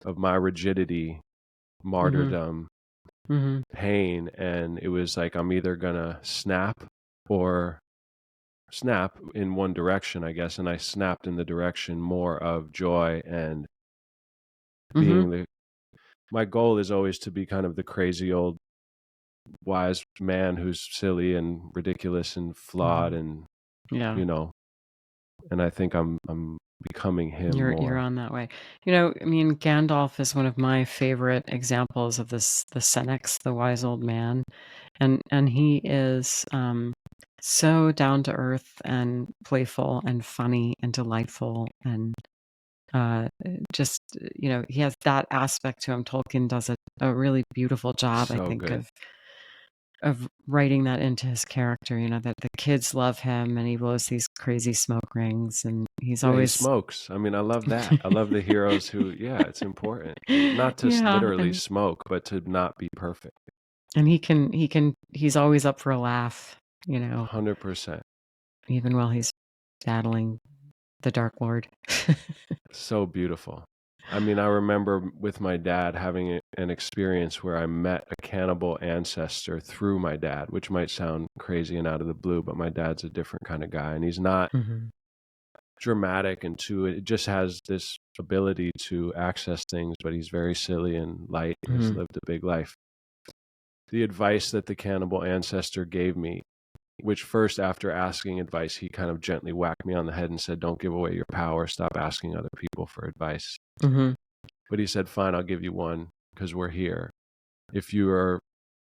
of my rigidity, martyrdom, pain. And it was like, I'm either gonna snap in one direction, I guess. And I snapped in the direction more of joy and being my goal is always to be kind of the crazy old wise man who's silly and ridiculous and flawed and you know, and I think I'm becoming him more. You're on that way. You know, I mean, Gandalf is one of my favorite examples of this, the Senex, the wise old man. And he is so down to earth and playful and funny and delightful and just, you know, he has that aspect to him. Tolkien does a really beautiful job, I think, of writing that into his character, you know, that the kids love him and he blows these crazy smoke rings and he's always he smokes. I mean, I love that. I love the heroes who, it's important not to literally smoke, but to not be perfect. And he's always up for a laugh, you know, 100%. even while he's battling the Dark Lord. So beautiful. I mean, I remember with my dad having an experience where I met a cannibal ancestor through my dad, which might sound crazy and out of the blue, but my dad's a different kind of guy. And he's not dramatic and it just has this ability to access things, but he's very silly and light and has lived a big life. The advice that the cannibal ancestor gave me, which first, after asking advice, he kind of gently whacked me on the head and said, don't give away your power. Stop asking other people for advice. But he said, fine, I'll give you one because we're here. If you are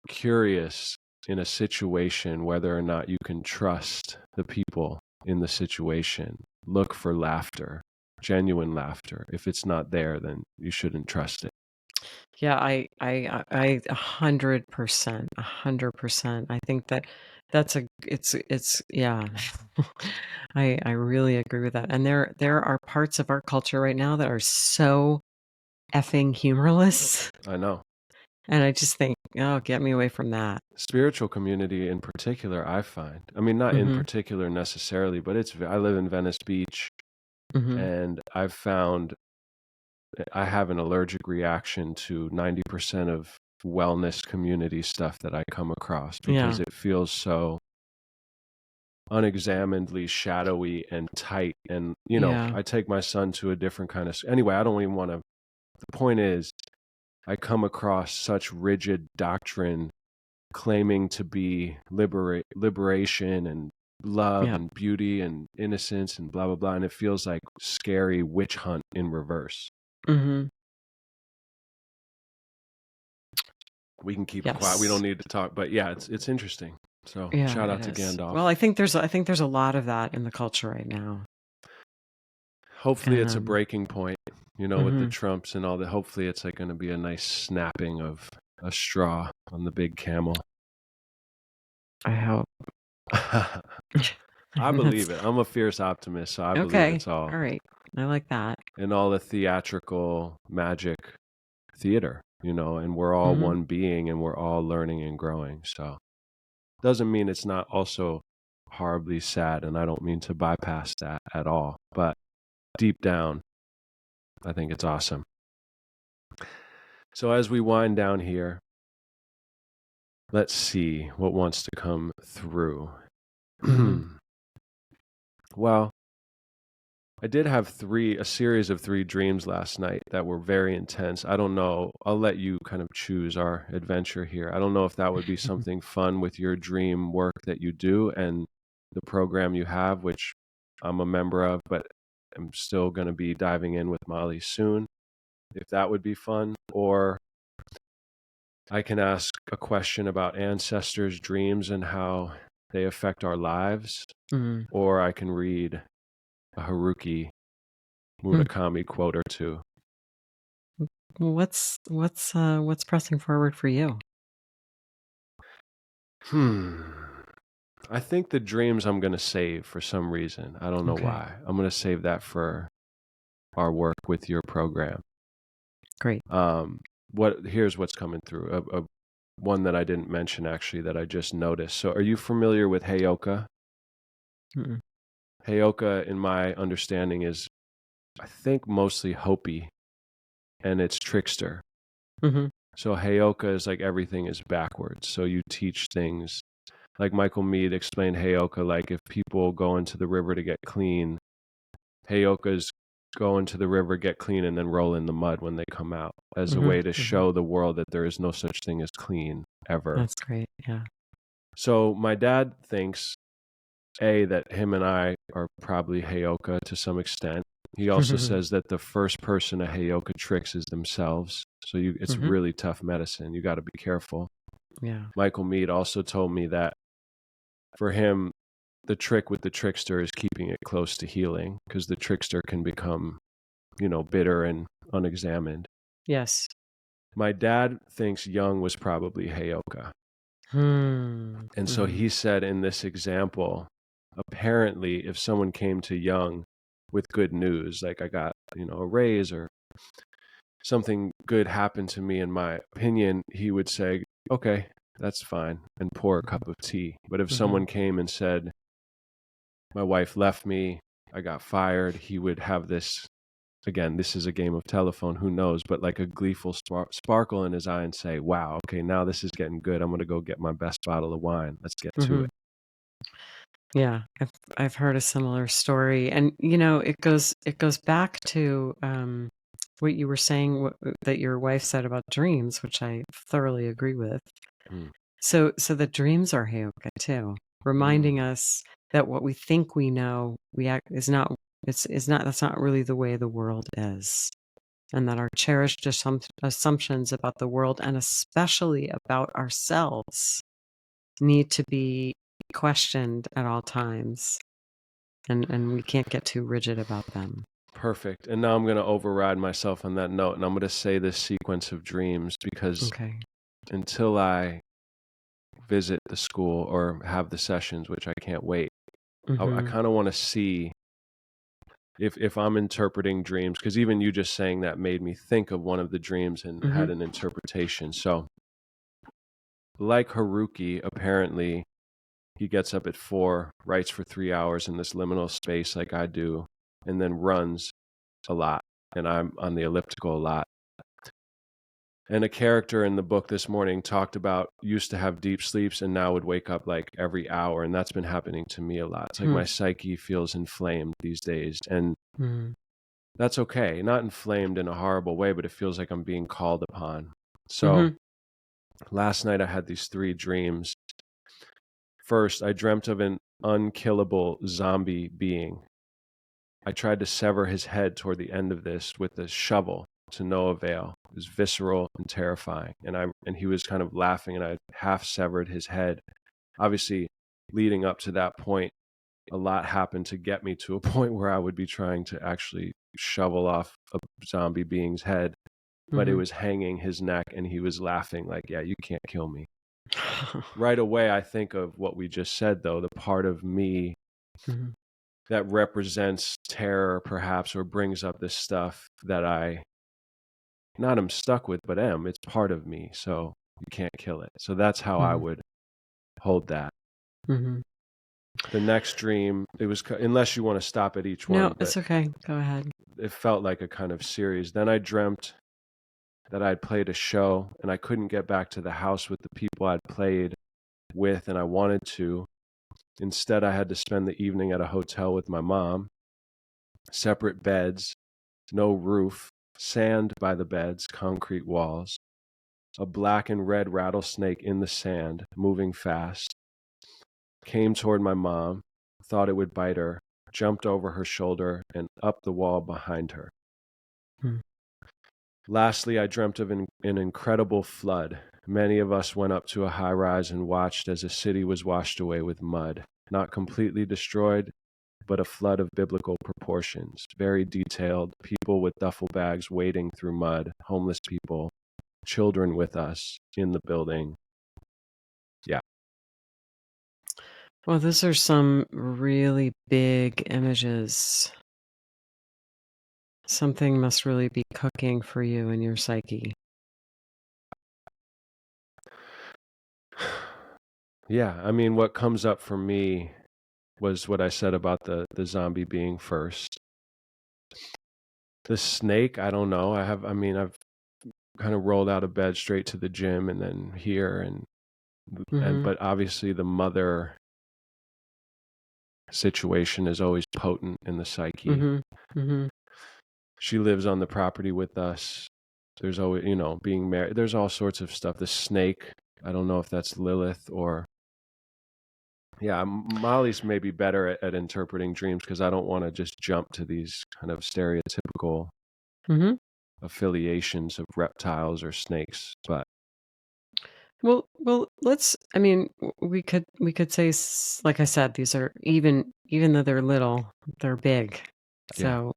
curious in a situation whether or not you can trust the people in the situation, look for laughter, genuine laughter. If it's not there, then you shouldn't trust it. Yeah, I 100%. I think it's yeah. I really agree with that. And there are parts of our culture right now that are so effing humorless. I know. And I just think, oh, get me away from that. Spiritual community in particular, I find. I mean, not in particular necessarily, but I live in Venice Beach, and I've found I have an allergic reaction to 90% of wellness community stuff that I come across, because it feels so unexaminedly shadowy and tight. And, I take my son to a different kind of, anyway, I don't even want to, the point is, I come across such rigid doctrine claiming to be liberation and love and beauty and innocence and blah, blah, blah. And it feels like scary witch hunt in reverse. Mm-hmm. We can keep quiet. We don't need to talk, but yeah, it's interesting. So shout out to Gandalf. Well, I think there's a lot of that in the culture right now. Hopefully it's a breaking point, with the Trumps and all that. Hopefully it's like going to be a nice snapping of a straw on the big camel. I hope. I believe it. I'm a fierce optimist, so I believe it's all. All right. I like that. And all the theatrical magic theater, and we're all one being and we're all learning and growing. So doesn't mean it's not also horribly sad, and I don't mean to bypass that at all. But deep down, I think it's awesome. So as we wind down here, let's see what wants to come through. Well, I did have a series of 3 dreams last night that were very intense. I don't know. I'll let you kind of choose our adventure here. I don't know if that would be something fun with your dream work that you do and the program you have, which I'm a member of, but I'm still going to be diving in with Molly soon, if that would be fun. Or I can ask a question about ancestors' dreams and how they affect our lives. Or I can read a Haruki Murakami quote or 2. What's pressing forward for you? I think the dreams I'm going to save for some reason. I don't know why. I'm going to save that for our work with your program. Great. Here's what's coming through. One that I didn't mention, actually, that I just noticed. So are you familiar with Heyoka? Mm-mm. Heyoka, in my understanding, is, I think, mostly Hopi, and it's trickster. So Heyoka is like everything is backwards. So you teach things, like Michael Meade explained Heyoka, like if people go into the river to get clean, Heyoka's go into the river, get clean, and then roll in the mud when they come out, as a way to show the world that there is no such thing as clean ever. That's great. Yeah. So my dad thinks, that him and I are probably Heyoka to some extent. He also says that the first person a Heyoka tricks is themselves. So it's really tough medicine. You got to be careful. Yeah. Michael Meade also told me that for him, the trick with the trickster is keeping it close to healing, because the trickster can become, bitter and unexamined. Yes. My dad thinks Jung was probably Heyoka. And so he said in this example, apparently if someone came to Jung with good news, like I got, a raise or something good happened to me, in my opinion, he would say, okay, that's fine, and pour a cup of tea. But if someone came and said, my wife left me, I got fired, he would have this, again, this is a game of telephone, who knows, but like a gleeful sparkle in his eye and say, wow, okay, now this is getting good. I'm going to go get my best bottle of wine. Let's get to it. Yeah, I've heard a similar story, and it goes back to what you were saying, that your wife said about dreams, which I thoroughly agree with. So the dreams are Heyoka too, reminding us that what we think we know that's not really the way the world is, and that our cherished assumptions about the world, and especially about ourselves, need to be questioned at all times, and we can't get too rigid about them. Perfect. And now I'm going to override myself on that note, and I'm going to say this sequence of dreams, because until I visit the school or have the sessions, which I can't wait, I kind of want to see if I'm interpreting dreams, because even you just saying that made me think of one of the dreams and had an interpretation. So like Haruki, apparently he gets up at 4, writes for 3 hours in this liminal space like I do, and then runs a lot. And I'm on the elliptical a lot. And a character in the book this morning talked about used to have deep sleeps and now would wake up like every hour. And that's been happening to me a lot. It's like my psyche feels inflamed these days. And that's okay. Not inflamed in a horrible way, but it feels like I'm being called upon. So last night I had these 3 dreams. First, I dreamt of an unkillable zombie being. I tried to sever his head toward the end of this with a shovel to no avail. It was visceral and terrifying. And he was kind of laughing, and I half severed his head. Obviously, leading up to that point, a lot happened to get me to a point where I would be trying to actually shovel off a zombie being's head. But it was hanging his neck, and he was laughing like, yeah, you can't kill me. Right away, I think of what we just said, though, the part of me that represents terror, perhaps, or brings up this stuff that I not am stuck with, but am. It's part of me, so you can't kill it. So that's how I would hold that. The next dream, it was, unless you want to stop at each one. No, it's okay. Go ahead. It felt like a kind of series. Then I dreamt that I'd played a show and I couldn't get back to the house with the people I'd played with, and I wanted to. Instead, I had to spend the evening at a hotel with my mom. Separate beds, no roof, sand by the beds, concrete walls. A black and red rattlesnake in the sand, moving fast. Came toward my mom, thought it would bite her, jumped over her shoulder and up the wall behind her. Lastly, I dreamt of an incredible flood. Many of us went up to a high rise and watched as a city was washed away with mud. Not completely destroyed, but a flood of biblical proportions. Very detailed. People with duffel bags wading through mud. Homeless people. Children with us in the building. Yeah. Well, those are some really big images. Something must really be cooking for you in your psyche. Yeah, I mean, what comes up for me was what I said about the zombie being first. The snake, I don't know. I've kind of rolled out of bed straight to the gym and then here and but obviously the mother situation is always potent in the psyche. She lives on the property with us. There's always, being married. There's all sorts of stuff. The snake, I don't know if that's Lilith or... Yeah, Molly's maybe better at interpreting dreams because I don't want to just jump to these kind of stereotypical affiliations of reptiles or snakes. But well, let's. I mean, we could say, like I said, these are even though they're little, they're big. So,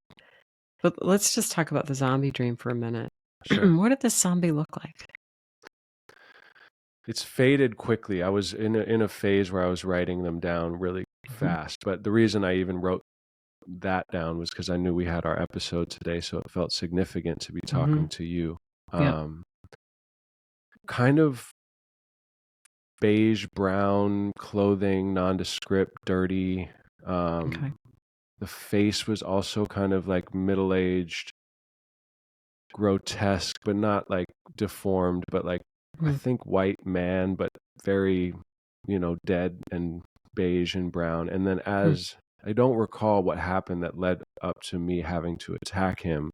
but let's just talk about the zombie dream for a minute. Sure. What did this zombie look like? It's faded quickly. I was in a phase where I was writing them down really fast. But the reason I even wrote that down was because I knew we had our episode today, so it felt significant to be talking to you. Kind of beige brown clothing, nondescript, dirty. The face was also kind of like middle-aged, grotesque, but not like deformed, but like I think white man, but very, dead and beige and brown. And then as I don't recall what happened that led up to me having to attack him,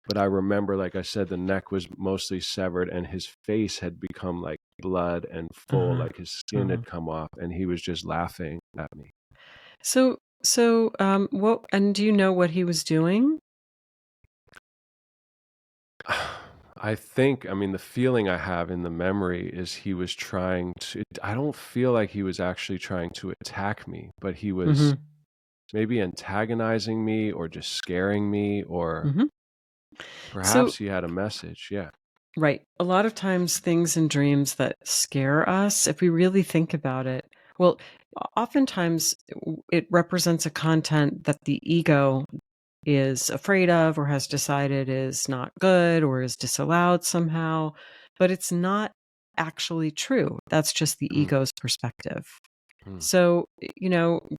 but I remember, like I said, the neck was mostly severed and his face had become like blood and full, like his skin had come off, and he was just laughing at me. So, what? And do you know what he was doing? I mean, the feeling I have in the memory is he was trying to, I don't feel like he was actually trying to attack me, but he was maybe antagonizing me or just scaring me, or perhaps he had a message. Yeah. Right. A lot of times things in dreams that scare us, if we really think about it, well, oftentimes it represents a content that the ego is afraid of or has decided is not good or is disallowed somehow, but it's not actually true. That's just the ego's perspective. So,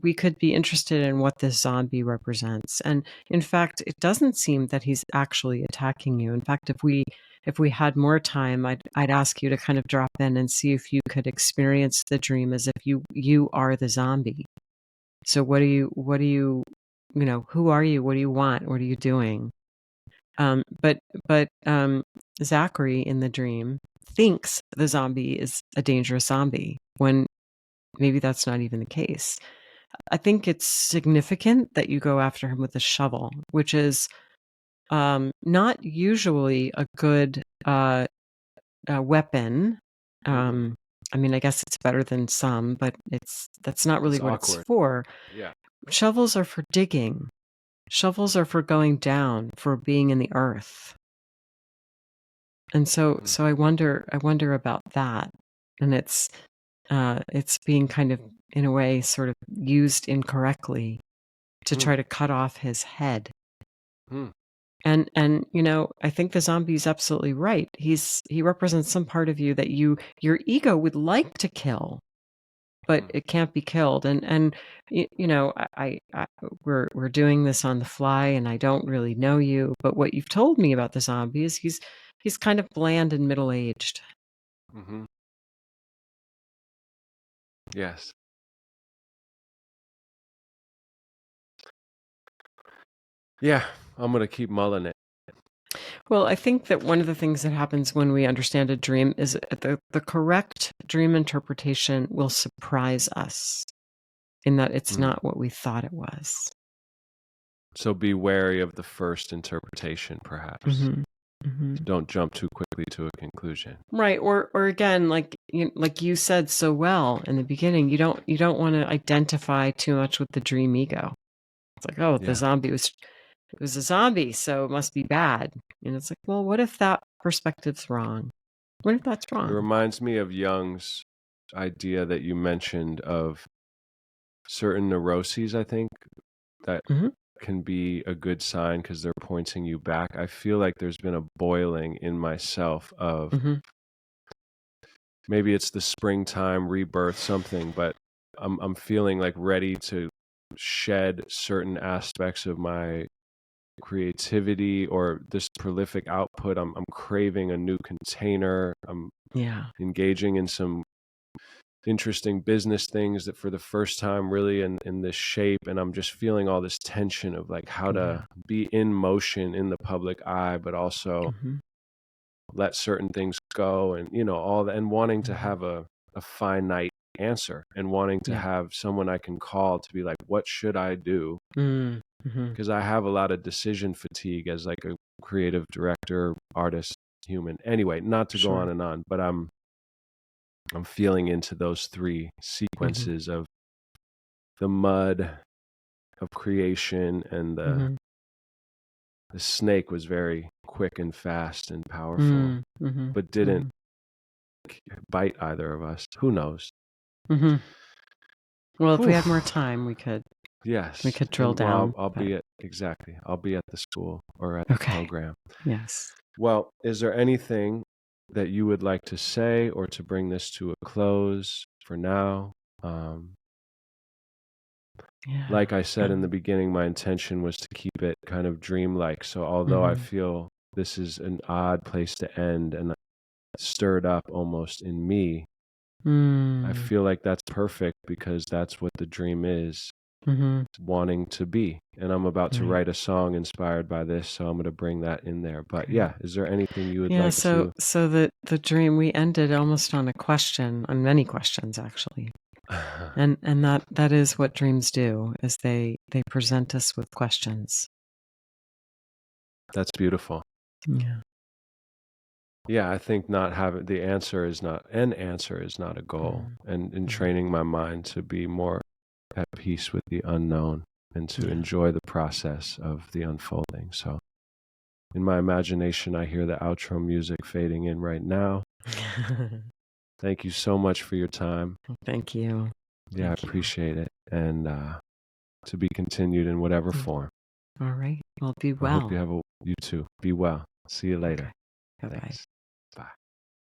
we could be interested in what this zombie represents. And in fact, it doesn't seem that he's actually attacking you. In fact, if we had more time, I'd ask you to kind of drop in and see if you could experience the dream as if you are the zombie. So what do you who are you? What do you want? What are you doing? But Zachary in the dream thinks the zombie is a dangerous zombie when maybe that's not even the case. I think it's significant that you go after him with a shovel, which is not usually a good weapon. I mean, I guess it's better than some, but that's not really It's what awkward. it's for. Yeah. Shovels are for digging. Shovels are for going down, for being in the earth. And so I wonder about that. And it's being kind of, in a way, sort of used incorrectly to try to cut off his head. And I think the zombie's absolutely right. He represents some part of you that your ego would like to kill, but it can't be killed. And we're doing this on the fly, and I don't really know you, but what you've told me about the zombie is he's kind of bland and middle-aged. Yes. Yeah, I'm going to keep mulling it. Well, I think that one of the things that happens when we understand a dream is the correct dream interpretation will surprise us in that it's not what we thought it was. So be wary of the first interpretation, perhaps. Don't jump too quickly to a conclusion. Right. Or again, like you said so well in the beginning, you don't want to identify too much with the dream ego. It's like, oh, the zombie was a zombie, so it must be bad. And it's like, well, what if that perspective's wrong? What if that's wrong? It reminds me of Jung's idea that you mentioned of certain neuroses, I think, that can be a good sign because they're pointing you back. I feel like there's been a boiling in myself of maybe it's the springtime rebirth, something, but I'm feeling like ready to shed certain aspects of my creativity or this prolific output. I'm craving a new container. I'm engaging in some interesting business things that for the first time really in this shape, and I'm just feeling all this tension of like how to be in motion in the public eye but also let certain things go, and all that, and wanting to have a finite answer and wanting to have someone I can call to be like, what should I do? Because I have a lot of decision fatigue as like a creative director, artist, human. Anyway, not to go on and on, but I'm feeling into those three sequences of the mud of creation, and the snake was very quick and fast and powerful, but didn't bite either of us. Who knows? Well, if we had more time, we could. Yes. We could drill down. I'll be at the school or at the program. Yes. Well, is there anything that you would like to say or to bring this to a close for now? Like I said in the beginning, my intention was to keep it kind of dreamlike. So although I feel this is an odd place to end and stirred up almost in me, I feel like that's perfect because that's what the dream is, wanting to be. And I'm about to write a song inspired by this, so I'm going to bring that in there. But is there anything you would like to? So the dream, we ended almost on a question, on many questions actually. And that is what dreams do, is they present us with questions. That's beautiful. Yeah. Yeah, I think not having an answer is not a goal, and in training my mind to be more at peace with the unknown and to enjoy the process of the unfolding. So in my imagination, I hear the outro music fading in right now. Thank you so much for your time. Thank you. Yeah, I appreciate it. And to be continued in whatever form. All right. Well, be well. I hope you too. Be well. See you later. Okay. Bye-bye. Thanks. Bye.